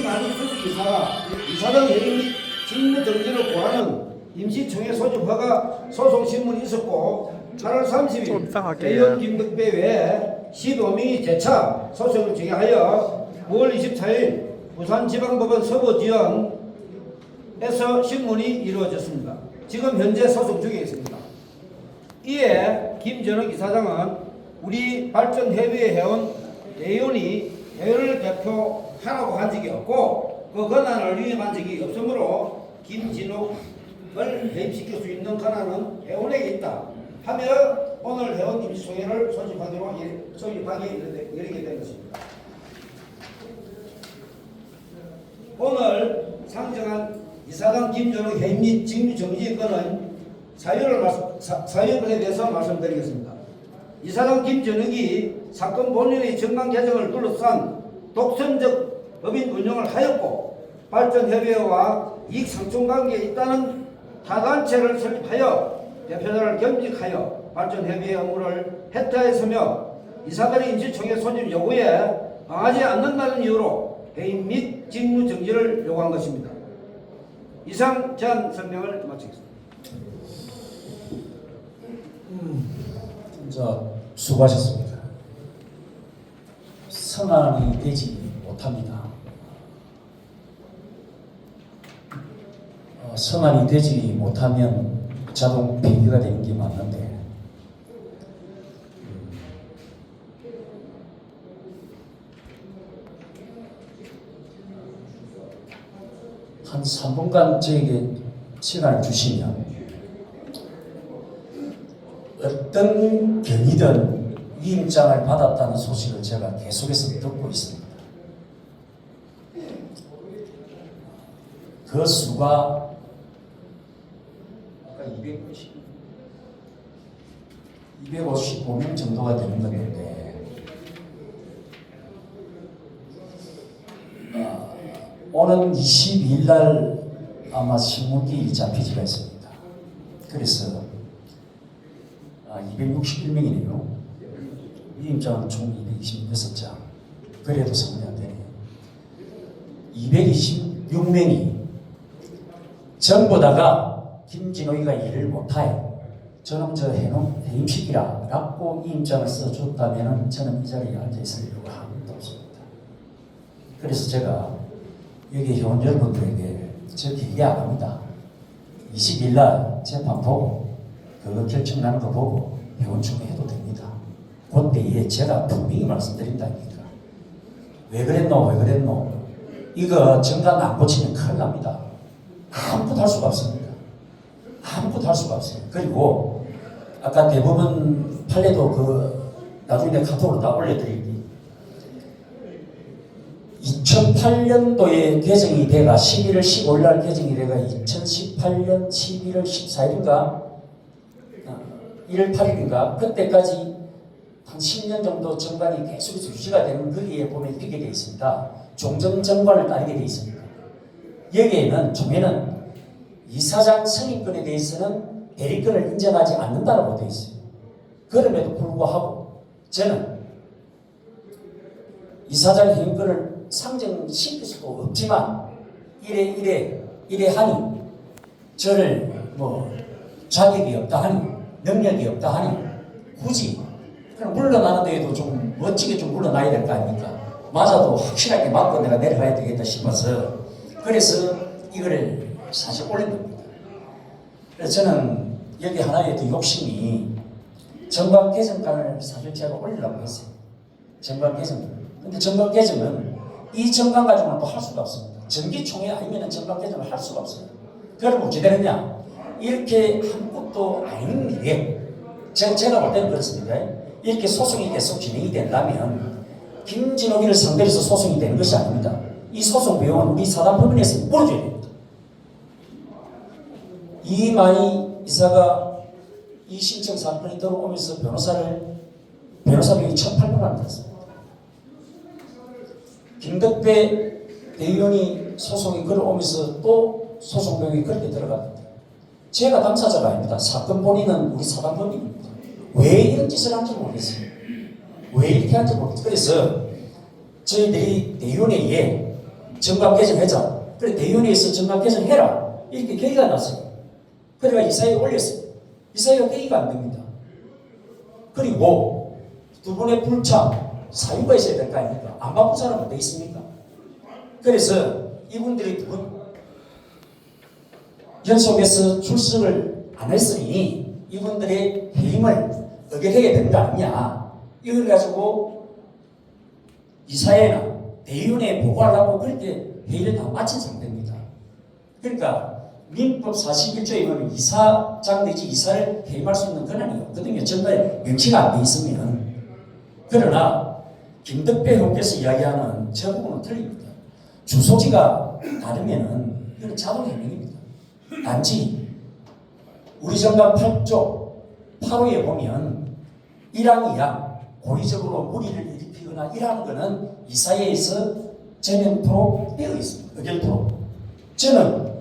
이만희 이사가 이사장 해임 및 직무 정지를 고하는 임시총회 소집 허가 소송 신문이 있었고 8월 30일 대의원 김덕배 외에 15명이 재차 소송을 제기하여 9월 24일 부산지방법원 서부지원에서 신문이 이루어졌습니다. 지금 현재 소송 중에 있습니다. 이에 김전욱 이사장은 우리 발전협의회 회원 대의원이 회원을 대표하라고 한 적이 없고 그 권한을 위임한 적이 없으므로 김진욱을 해임시킬 수 있는 권한은 회원에게 있다 하며 오늘 회원 임시총회를 소집하게 열리게 된 것입니다. 오늘 상정한 이사장 김전욱 해임 및 직무정지 건은 사유권에 대해서 말씀드리겠습니다. 이사장 김전욱이 사건 본인의 정강 개정을 둘러싼 독선적 법인 운영을 하였고 발전협의회와 이익상충관계에 있다는 타단체를 설립하여 대표자를 겸직하여 발전협의회 업무를 해태했으며 이사들의 임시총회 소집 요구에 응하지 않는다는 이유로 해임 및 직무정지를 요구한 것입니다. 이상 제안 설명을 마치겠습니다. 자, 수고하셨습니다. 선언이 되지 못합니다. 선언이 되지 못하면 자동 폐기가 되는 게 맞는데 한 3분간 저에게 시간을 주시면 어떤 경위든 위임장을 받았다는 소식을 제가 계속해서 듣고 있습니다. 그 수가 아까 255명 정도가 되는 건데 오는 22일 날 아마 신문기 잡히지가 있습니다. 그래서 261명이네요. 위임장은 총 226장. 그래도 성립이 안 되네요. 226명이 전부 다가 김진호이가 일을 못하여 저는 저 해임시키라 라고 위임장을 써줬다면 저는 이 자리에 앉아있을 이유가 하나도 없습니다. 그래서 제가 여기 회원 여러분들에게 저 길게 안 합니다. 20일 날 재판 보고 그거 결정나는 거 보고 회원 총회해도 됩니다. 그때에 제가 분명히 말씀드린다니까. 왜 그랬노? 이거 정관 안 고치면 큰일 납니다. 아무것도 할 수가 없습니다. 아무것도 할 수가 없어요. 그리고 아까 대법원 판례도 나중에 내가 카톡으로 다 올려드릴게요. 2008년도에 개정이 돼가 11월 15일 날 개정이 돼가 2018년 11월 14일인가 1월 8일인가 그때까지 한 10년 정도 정관이 계속해서 유지가 되는 거기에 보면 이렇게 되어 있습니다. 종전정관을 따르게 되어 있습니다. 여기에는 총회는 이사장 선임권에 대해서는 대리권을 인정하지 않는다고 되어 있어요. 그럼에도 불구하고 저는 이사장 해임권을 상정시킬 수도 없지만 이래 하니 저를 자격이 없다 하니 능력이 없다 하니 굳이 그럼 물러나는 데에도 좀 멋지게 좀 물러나야 될 거 아닙니까? 맞아도 확실하게 맞고 내가 내려가야 되겠다 싶어서 그래서 이거를 사실 올린 겁니다. 그래서 저는 여기 하나의 더 욕심이 정관 개정안을 사실 제가 올리려고 했어요. 정관 개정. 근데 정관 개정은 이 정관 가지고는 또 할 수가 없습니다. 정기총회 아니면 정관 개정을 할 수가 없어요. 그러면 어찌 되느냐? 이렇게 아무것도 아닌 일에 제가 볼 때는 그렇습니다. 이렇게 소송이 계속 진행이 된다면 김진욱이를 상대로 해서 소송이 되는 것이 아닙니다. 이 소송 비용은 우리 사단법인에서 물어줘야 됩니다. 이만희 이사가 이 신청 사건이 들어오면서 변호사비용이 1,800만 원 들었습니다. 김덕배 대의원이 소송이 걸어오면서 또 소송 내용이 그렇게 들어갑니다. 제가 당사자가 아닙니다. 사건 본인은 우리 사단법인입니다. 왜 이런 짓을 한지 모르겠어요. 왜 이렇게 한지 모르겠어요. 그래서 저희들이 대위원회에 정관 개정하자. 그래 대위원회에서 정관 개정해라. 이렇게 계기가 났어요. 그래가 이사회에 올렸어요. 이사회가 계기가 안 됩니다. 그리고 두 분의 불참 사유가 있어야 될 거 아닙니까? 안 바쁜 사람은 어디 있습니까? 그래서 이분들이 두 분 연속해서 출석을 안 했으니 이분들의 해임을 의결하게 된 거 아니냐. 이걸 가지고 이사회나 대의원회에 보고하려고 그렇게 회의를 다 마친 상태입니다. 그러니까 민법 41조에 보면 이사장 내지 이사를 해임할 수 있는 권한이 없거든요. 전날 명시가 안 돼 있으면. 그러나 김덕배 의원께서 이야기하는 저 부분은 틀립니다. 주소지가 다르면은 이건 자동 해명입니다. 단지 우리 정당 8조 8호에 보면 1항 2항 고의적으로 무리를 일으키거나 이러는 것은 이사회에서 제명토로 되어 있습니다. 의결토로. 저는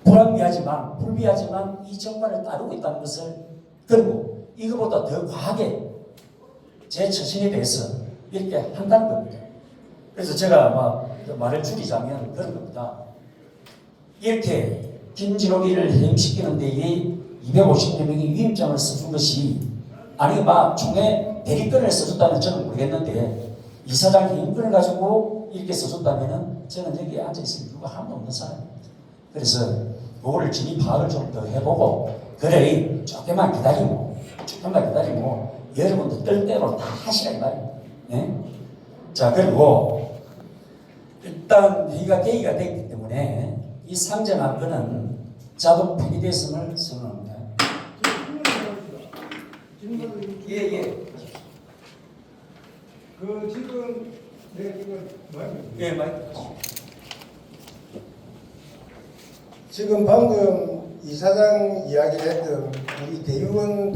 불합리하지만 불비하지만 이 정관을 따르고 있다는 것을, 그리고 이거보다 더 과하게 제 처신에 대해서 이렇게 한다는 겁니다. 그래서 제가 말을 줄이자면 그런 겁니다. 이렇게 김진옥이를 해임시키는 데에 250여 명이 위임장을 써준 것이, 아니 총회 대리권을 써줬다면 저는 모르겠는데 이사장 해임권을 가지고 이렇게 써줬다면 저는 여기에 앉아있을 이유가 하나도 없는 사람입니다. 그래서 그거를 진입 파악을 좀 더 해보고, 그래 조금만 기다리고 여러분들 뜻대로 다 하시라 이 말입니다. 네? 자, 그리고 일단 회의가 계기가 됐기 때문에 이 상정한 거는 자동 폐기됐음을 선언합니다. 예. 지금 마이크. 지금 방금 이사장 이야기했던 우리 대의원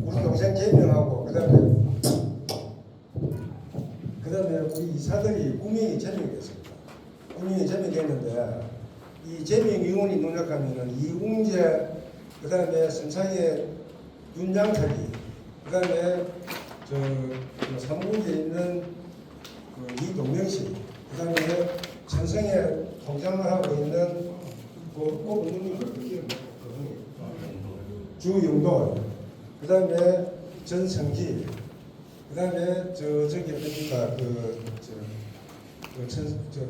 우리 동생 제명하고 그다음에 우리 이사들이 구명이 제명됐습니다. 구명이 제명됐는데 이 제명위원이 농락하면은 이웅재, 그다음에 선창의 윤장철이, 그다음에 삼국에 있는 이동명씨, 그다음에 천성에 통장을 하고 있는 주용돈, 그다음에 전성기, 그다음에 저기 어딥니까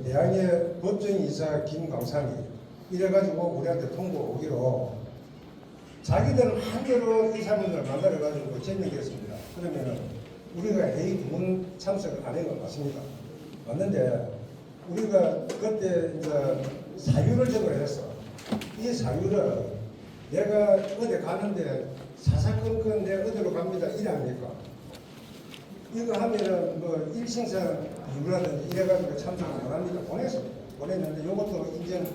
대학의 법정이사 김광상이 이래가지고 우리한테 통보 오기로 자기들 한대로 이 사람들을 만나려가지고 제명했습니다. 그러면은 우리가 회의 두 번 참석을 안 한 건 맞습니다. 맞는데 우리가 그때 이제 사유를 적을 했어. 이 사유를 내가 어디 가는데 사사건건 내가 어디로 갑니다 이래 합니까? 이거 하면은 일신상 이유라든지 이래가지고 참석을 안 합니다. 보냈는데 이것도 인정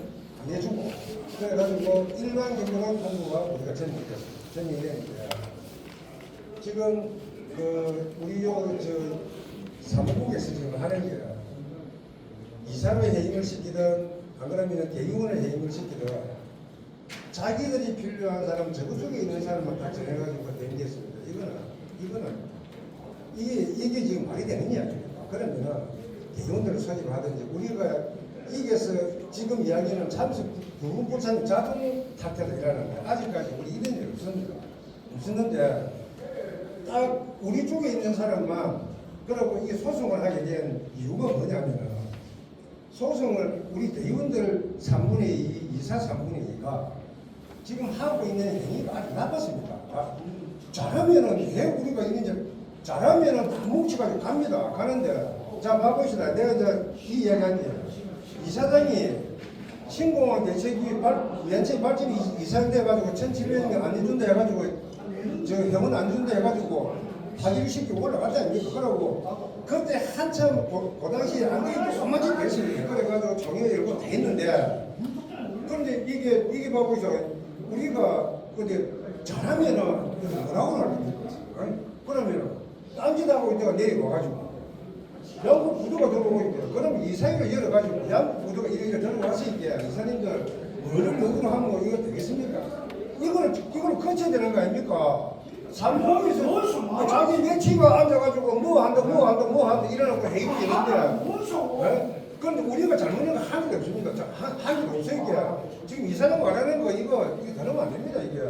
안 해주고, 그래가지고 일반적으로 통보가 우리가 전이됐는데 지금 우리 사무국에서 지금 하는 게 이사로 해임을 시키든 안 그러면 대의원을 해임을 시키든 자기들이 필요한 사람 저쪽에 있는 사람만 다 정해가지고 내리겠습니다. 이거는 이게 지금 말이 되는 이야기입니다. 그러면은 대의원들을 소집하든지 우리가 이게서 지금 이야기는 참석 부분 불참 자동 탓해서 일하는데 아직까지 우리 이런 일 없습니다. 없었는데 딱 우리 쪽에 있는 사람만 그러고 이 소송을 하게 된 이유가 뭐냐면은 소송을 우리 대의원들 3분의 2, 이사 3분의 2가 지금 하고 있는 행위가 아주 나빴습니다. 잘하면은 왜 우리가 이제 잘하면은 다 뭉치가지고 갑니다. 가는데 자 봐봅시다. 내가 이 이야기 할게요. 이사장이 신공항 대책이 연체 발전이 이사돼가지고 1,700명 안 해준다 해가지고 병원 안 준다 해가지고 파기시키고 올라갔지 않습니까? 그러고 그때 한참 그 당시에 안 되겠고 엄마집 됐습니다. 그래가지고 총회 열고 다 했는데 그런데 이게 봐보시죠. 우리가 근데 잘하면은 뭐라고 하는 겁니까? 그러면은 딴짓하고 있다가 내려와가지고 양국 부도가 들어오고 있대요. 그럼 이사회를 열어가지고 양국 부도가 이렇게 들어왔으니까 이사님들 뭐를 요구를 하면 이거 되겠습니까? 이거는 거쳐야 되는 거 아닙니까? 삼공에서 자기 매치가 앉아가지고 뭐 한다 이래놓고 회의를 되는데 그런데 우리가 잘못한 거 하는 게 없습니까? 하는 게 없어요 이게. 지금 이 사람 말하는 거 이거 그러면 안 됩니다 이게.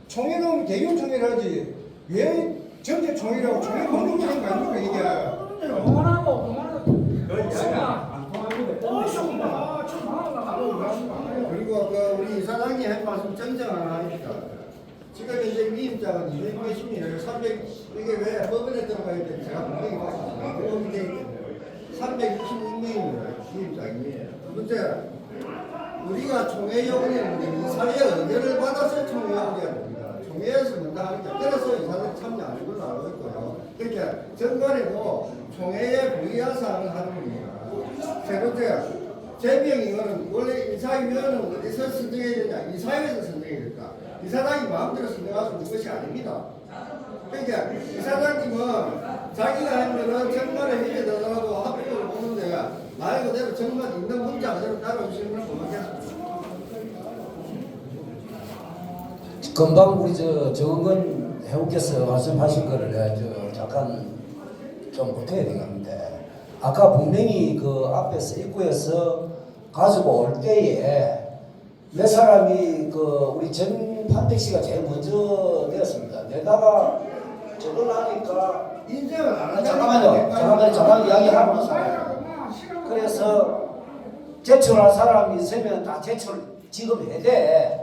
총회는 대의원 총회를 하지 왜 전체 총회라고 총회 번복이 하는 거 아닙니까 이게. 그리고 그 우리 이사장님 한 말씀 정정 하나 합니다. 지금 이제 위임자가 260명이에요. 300 이게 왜 법원에 들어가 있는데 제가 분명히 봤습니다. 법원에 되어 있는데 366명입니다. 위임장이. 문제 우리가 총회 요구에 이사회 의견을 받아서 총회 요구해야 됩니다. 총회에서 먼저 하니까 그래서 이사장이 참여 안 하는 걸로 알고 있고요. 그러니까 정관이고 총회에 부의한 사항을 하는 겁니다. 세 번째. 제명 이거는 원래 이사위원은 어디서 선정해야 되냐? 이사회에서 선정해야 된다. 이사장이 마음대로 선정할 수 있는 것이 아닙니다. 그러니까 이사장님은 자기가 한 거는 정관에 회의에 들어가고 합의를 보는데 말 그대로 정관 있는 문자 그대로 따라오시는 걸 고맙겠습니다. 금방 우리 정은근 회원께서 말씀하신 거를 내가 잠깐 좀 보태야 되겠는데 아까 분명히 그 앞에서 입구에서 가지고 올 때에 몇 사람이 그 우리 전판택 씨가 제일 먼저 되었습니다. 내다가 저걸 하니까 인정을 안 잠깐만 이야기하고 나서 그래서 제출할 사람이 있으면 다 제출 지금 해야 돼.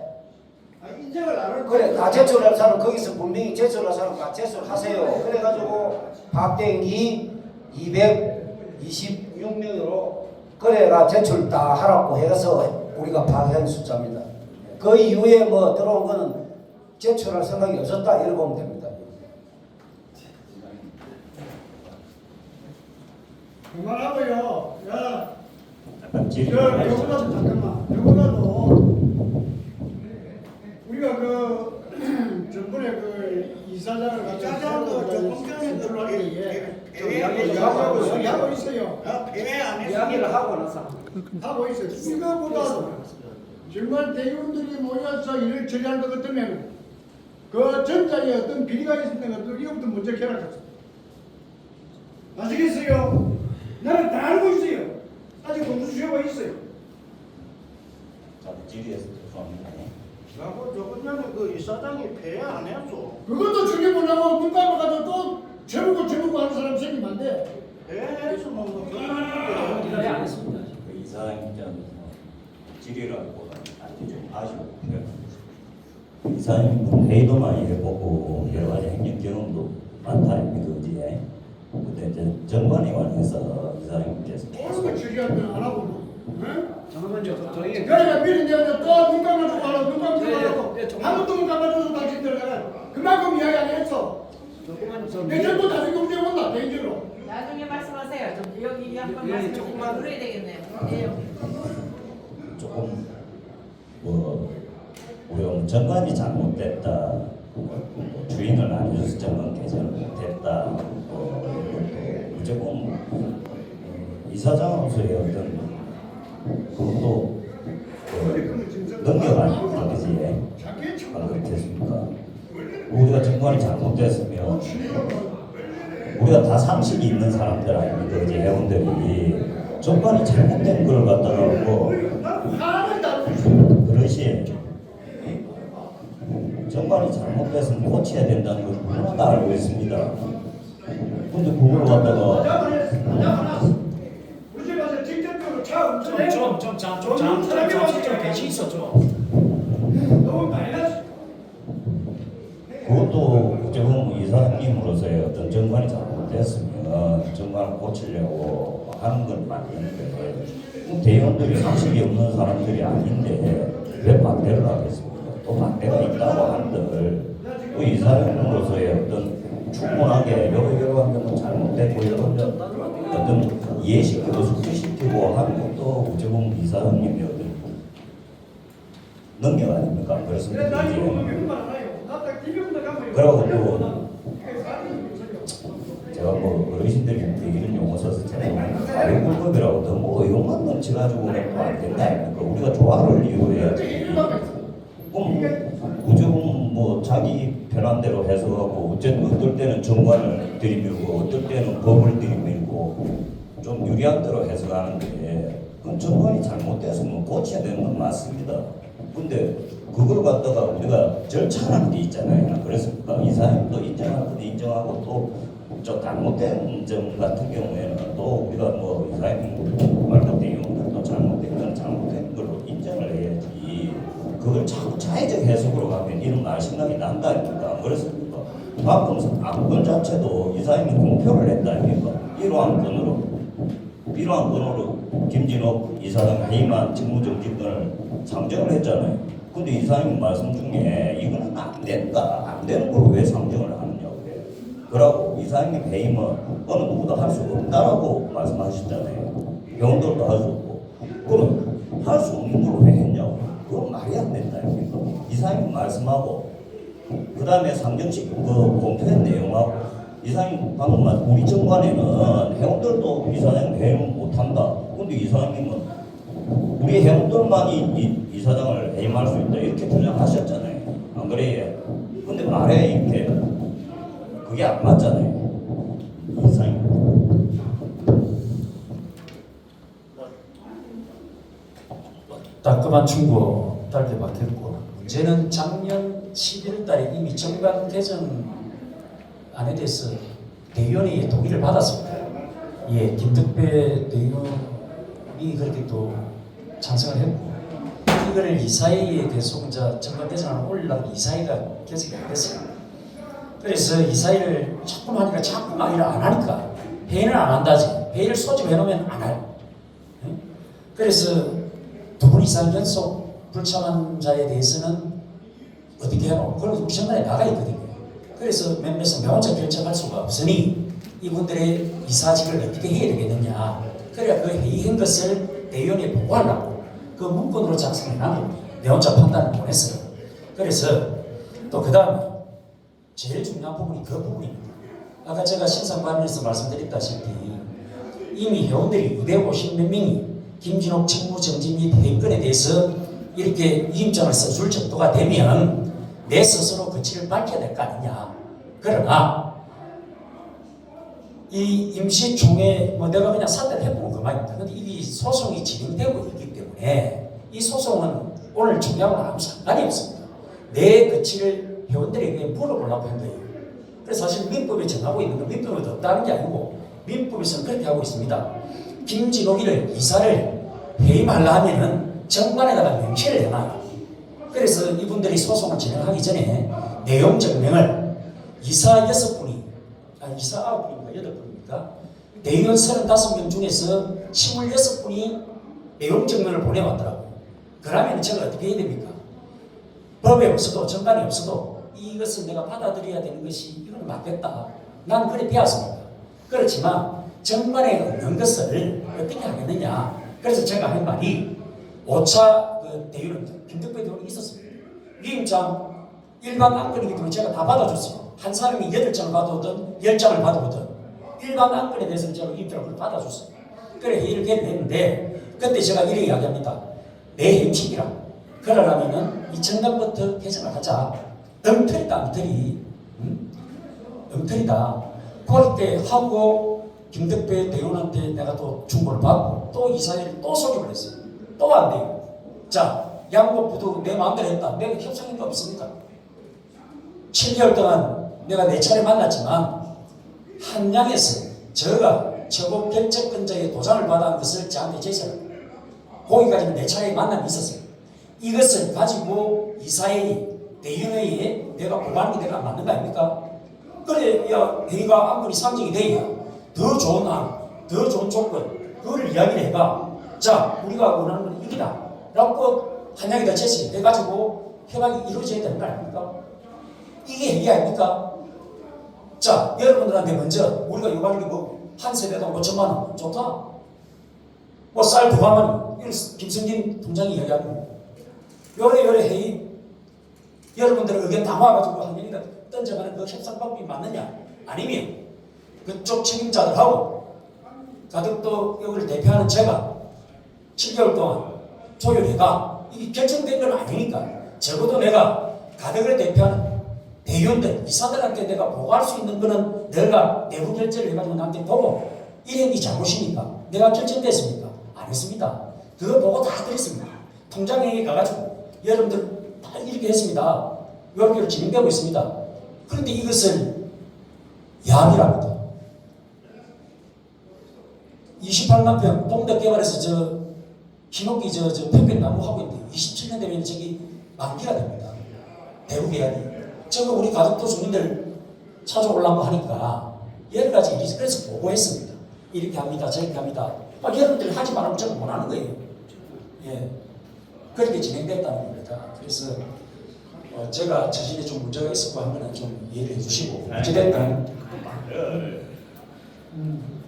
인정을 안 할 그래 다 제출할 사람 거기서 분명히 제출할 사람 다 제출하세요. 그래가지고 박대기 226명으로 그래가 제출 다 하라고 해서 우리가 파악한 숫자입니다. 그 이후에 뭐 들어온 거는 제출할 생각이 없었다 이렇게 보면 됩니다. 그만하고요. 야, 질의를 요거라도 잠깐만. 요거라도 우리가 그 전번에 그 이사장을 같이 이사장도 조금 전에 하고 있어요. 이야기를 하고 나서 하고 있어요. 이거보다도 정말 대의원들이 모여서 일을 처리하는 것 같으면 그 전자에 어떤 비리가 있었던 것도 이것부터 먼저 결합했어. 아시겠어요? 나는 다 알고 있어요. 아직 공수처가 있어요. 질의에서 죄송합니다. 라고 조금 전에 그 이사장이 폐해 안 했어. 그것도 죽여보려고 눈 감아가지고 또 재무고 하는 사람 생기면 안 돼. 폐해서 뭐 그런 안 했습니다. 그 이사장 입장에서 질의를 하고 좀 아쉬워. 이사장님은 회의도 많이 해보고 여러 가지 행정 경험도 많다 아닙니까? 그지? 근데 이제 정관에 관해서 이사장님께서 모르고 계속 처리하는 안 하고. 응? 잠깐만 저 동의. 그러니까 미리 내가 또눈 감아주고 하라고 눈 감아주고 네, 하라고 네, 정말. 아무도 못 감아줘서 당신들 내가 그만큼 이야기 안 했어. 조금만 좀. 내 전부 나중에 문제 온다 개인적으로. 나중에 말씀하세요. 좀 여기 한번 예, 말씀 조금만. 들어야 되겠네요. 네. 조금 뭐 우리가 뭐 정관이 잘못됐다, 주인을 안 해줘서 정관 개선을 못했다, 무조건 이사장으로서의 어떤 그것도 넘겨가니까 그지? 안 그렇겠습니까? 우리가 정관이 잘못됐으면 우리가 다 상식이 있는 사람들 아닙니까? 그지? 회원들이 정관이 잘못된 걸 갖다가 뭐 그릇이 정관이 잘못됐으면 고쳐야 된다는 걸 누구나 다 알고 있습니다. 근데 그걸 갖다가 우리 집 와서 직접적으로 차 운전해. 좀 배치 있어 좀. 너무 마이너스. 그것도 어쩌면 이사장님으로서의 어떤 정관이 잘못됐으면 정관을 고치려고 하는 건 맞는데 대의원들이 상식이 없는 사람들이 아닌데 왜 반대를 하겠습니까? 또 반대가 있다고 한들 그 이사장으로서의 어떤 충분하게 여러 하면 잘못됐고 여러 어떤 이해시키고 숙지시키고 하는 것도 어쩌면 이사장님이 어떤 능력 아닙니까? 그렇습니다. 나 이거 몇분 많아요. 나딱 비벼본다 가면. 그러고 또 제가 뭐 어르신들이 이런 용어 써서 제가 사회불법이라고 너무 의욕만 쳐가지고 안 된다. 그러니까 우리가 조화를 이루어야지. 무조건 뭐 자기 편한 대로 해석하고 어쨌든 어떨 때는 정관을 들이밀고 어떨 때는 법을 들이밀고 좀 유리한 대로 해석하는데 그건 정관이 잘못됐으면 고쳐야 되는 건 맞습니다. 근데 그걸 갖다가 우리가 절차라는 게 있잖아요. 그래서 이사님도 인정할 것도 인정하고 또 좀 잘못된 점 같은 경우에는 또 우리가 뭐 이사님 말도 내용들도 잘못된 건 잘못된 걸로 인정을 해야지. 그걸 자꾸 자의적 해석으로 가면 이런 말심각이 난다니까. 그렇습니까? 방금 안건 자체도 이사님이 공표를 했다니까. 이러한 건으로 김진욱 이사장 해임한 직무정지권을 상정을 했잖아요. 근데 이사님 말씀 중에 이거는 안 된다. 안 되는 걸 왜 상정을 하느냐고 그래요. 그러고 이사님 해임은 어느 누구도 할 수 없다라고 말씀하셨잖아요. 병원들도 할 수 없고. 그럼 할 수 없는 걸 왜 했냐고. 그건 말이 안 된다. 이사님 말씀하고 그 다음에 상정식 그 공표한 내용하고 이사님 방금 말 우리 정관에는 회원들도 이사장 해임 못한다. 근데 이사님은 우리 회원들만이 이사장을 해임할 수 있다 이렇게 주장하셨잖아요. 안 그래요? 근데 말에 이렇게 그게 안 맞잖아요. 이사님. 따끔한 충고 짧게 받겠고 문제는 작년 11월 달에 이미 정관 개정 안에 대해서 대의원회의 동의를 받았습니다. 예, 김덕배 대의원이 그렇게 또 찬성을 했고 이거를 이사회에 계속 이제 정관 개정안을 올리려고 이사회가 개정이 안 됐어요. 그래서 이사회를 자꾸 하니까 자꾸 일을 안 하니까 회의는 안 한다지. 회의를 소집해놓으면 안 할. 그래서 두 분 이상 연속 불참한 자에 대해서는 어떻게 하노? 그건 우리 정관에 나가 있거든요. 그래서 몇몇은 명확히 결정할 수가 없으니 이분들의 이사직을 어떻게 해야 되겠느냐. 그래야 그 회의한 것을 대의원에 보고하려고 그 문건으로 작성해놓고 내 혼자 판단을 보냈어요. 그래서 또 그 다음에 제일 중요한 부분이 그 부분입니다. 아까 제가 신상관에서 말씀드렸다시피 이미 회원들이 250몇 명이 김진욱 직무정지 및 해임권에 대해서 이렇게 위임장을 써줄 정도가 되면 내 스스로 거취를 밝혀야 될 거 아니냐. 그러나 이 임시총회 뭐 내가 그냥 사퇴를 해보는 것만입니다. 그런데 이 소송이 진행되고 있기 때문에 이 소송은 오늘 총회하고는 아무 상관이 없습니다. 내 거취를 회원들에게 물어보려고 한 거예요. 그래서 사실 민법에 정하고 있는 건 민법에 없다는 게 아니고 민법에서는 그렇게 하고 있습니다. 김진욱이를 이사를 해임하려면은 정관에다가 명시를 해놔요. 그래서 이분들이 소송을 진행하기 전에 내용 증명을 이사 6분이, 이사 9분입니까? 8분입니까? 대의원 35명 중에서 26분이 내용 증명을 보내왔더라고요. 그러면 제가 어떻게 해야 됩니까? 법에 없어도 정관에 없어도 이것을 내가 받아들여야 되는 것이 이건 맞겠다. 난 그래 되었습니다. 그렇지만 정관에 없는 것을 어떻게 하겠느냐. 그래서 제가 한 말이 5차 그 대의원 김덕배 대의원이 있었습니다. 위임장 일반 안건이기 때문에 제가 다 받아줬어요. 한 사람이 8장을 받아오든 10장을 받아오든 일반 안건에 대해서는 제가 위임장을 받아줬어요. 그래 회의를 개최했는데 그때 제가 이렇게 이야기합니다. 내 해임식이라 그러려면은 이 정당부터 개정을 하자. 엉터리다 엉터리. 엉터리다. 그렇게 하고 김덕배 대의원한테 내가 또 충고를 받고 또 이사회를 또 소집을 했어요. 또 안 돼요. 자, 양복부도 내 마음대로 했다. 내가 협상한 거 없습니까? 7개월 동안 내가 4차례 만났지만 한양에서 저가 최고 결정권자의 도장을 받아온 것을 저한테 제시하고 거기까지는 4차례 만남이 있었어요. 이것을 가지고 이사회의 대의원회의에 내가 보고하는 게 내가 맞는 거 아닙니까? 그래, 야, 회의가 안건이 상정이 돼야 더 좋은 안, 더 좋은 조건, 그거를 이야기를 해가, 자, 우리가 원하는 건 이기다. 라고 한양에다 제시해가지고 협약이 이루어져야 되는 거 아닙니까? 이게 회의 아닙니까? 자, 여러분들한테 먼저 우리가 요구하는 게 뭐, 한 세대당 5천만 원. 좋다. 뭐, 쌀 9만 원. 김성진 통장이 이야기하고, 요래 회의, 여러분들 의견 다 모아가지고 한양에다 던져가는 그 협상 방법이 맞느냐? 아니면 그쪽 책임자들하고 가덕도 여기를 대표하는 제가 7개월 동안 조율해가 이게 결정된 건 아니니까 적어도 내가 가덕을 대표하는 대의원들, 이사들한테 내가 보고할 수 있는 거는 내가 내부 결제를 해가지고 나한테 보고 이래 네 잘못이니까 내가 결정됐습니까? 안 했습니다. 그거 보고 다 드렸습니다. 통장에 가가지고 여러분들 다 이렇게 했습니다. 이렇게 진행되고 있습니다. 그런데 이것을 야합이랍니다. 28만 평 동덕 개발해서 저ヒノキ저 편백나무 하고 있는데 27년 되면 저기 만기가 됩니다. 대구 계약이. 저거 우리 가덕도 주민들 찾아오려고 하니까 여러 가지 일이 그래서 보고했습니다. 이렇게 합니다. 저렇게 합니다. 막 여러분들이 하지 말라면 저는 못하는 거예요. 예. 그렇게 진행됐다는 겁니다. 그래서 제가 자신이 좀 문제가 있었고 하면 좀 이해를 해주시고 어찌됐든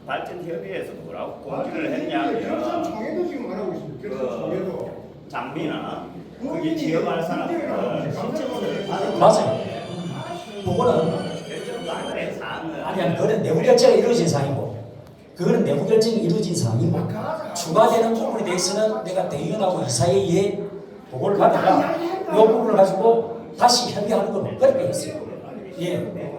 발전협의회에서 뭐라고 공지를 했냐면 총회도 지금 말하고 있습니다. 결선 총회도. 장비나 거기 지역할 사람들 맞아요. 그거는 결정도 안 된 사항은 아니 그거는 내부 결제가 이루어진 사항이고 그거는 내부 결정이 이루어진 사항이고 추가되는 부분에 대해서는 내가 대의원하고 이사회에 보고를 받아가 이 부분을 가지고 다시 협의하는 걸로 그렇게 했어요. 예.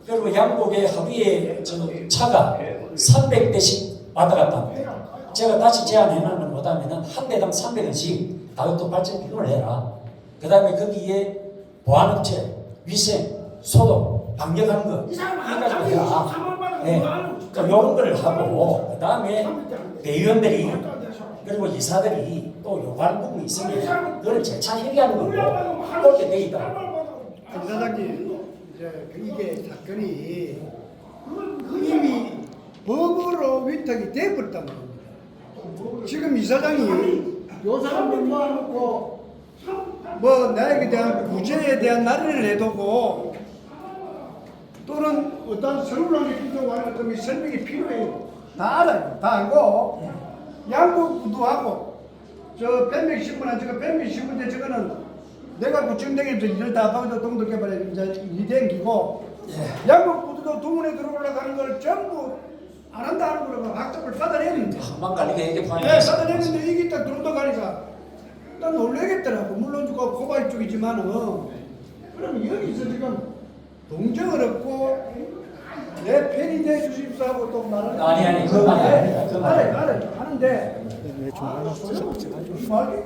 그리고 양국의 합의에 저 차가 300대씩 왔다 갔다 합니다. 제가 다시 제안해놓은 건 뭐냐면은 한 대당 300원씩 다이어트 발전 비용을 내라. 그 다음에 거기에 보안업체, 위생, 소독, 방역하는 거 이가지고 해라. 예. 그러니까 이런 걸 하고 그 다음에 대의원들이 그리고 이사들이 또 요구하는 부분이 있으면 그걸 재차 협의하는 걸로 그렇게 돼 있다. 이사장님, 이게 사건이 이미 법으로 위탁이 돼버렸단 말입니다. 지금 이사장이 요 사람들 모아놓고 뭐 나에게 대한 구제에 대한 날을 내두고 또는 어떤 서울랑에 필요하고 하는 어떤 설명이 필요해요. 다 알아요. 다 알고 양국도 하고 저 뱀맥신문한 저거 뱀맥신문인데 저거는 내가 구청장에서 일을 다 하고 동덕개발에 이제 일이 댕기고 양국구도 동문에 들어오려고 하는 걸 전부 안 한다 하는 걸로 학점을 받아내는데 한방 갈리게 얘기 포함이 받아내는데 이게 딱 들어온다 가니까 난 놀라겠더라고. 물론 그 고발 쪽이지만은 그럼 여기서 지금 동정을 얻고 내 편이 돼 주십사 하고 또 말하는 아니 그 말이 아닙니다. 그 말이 하는데 왜 좀 알았어? 말이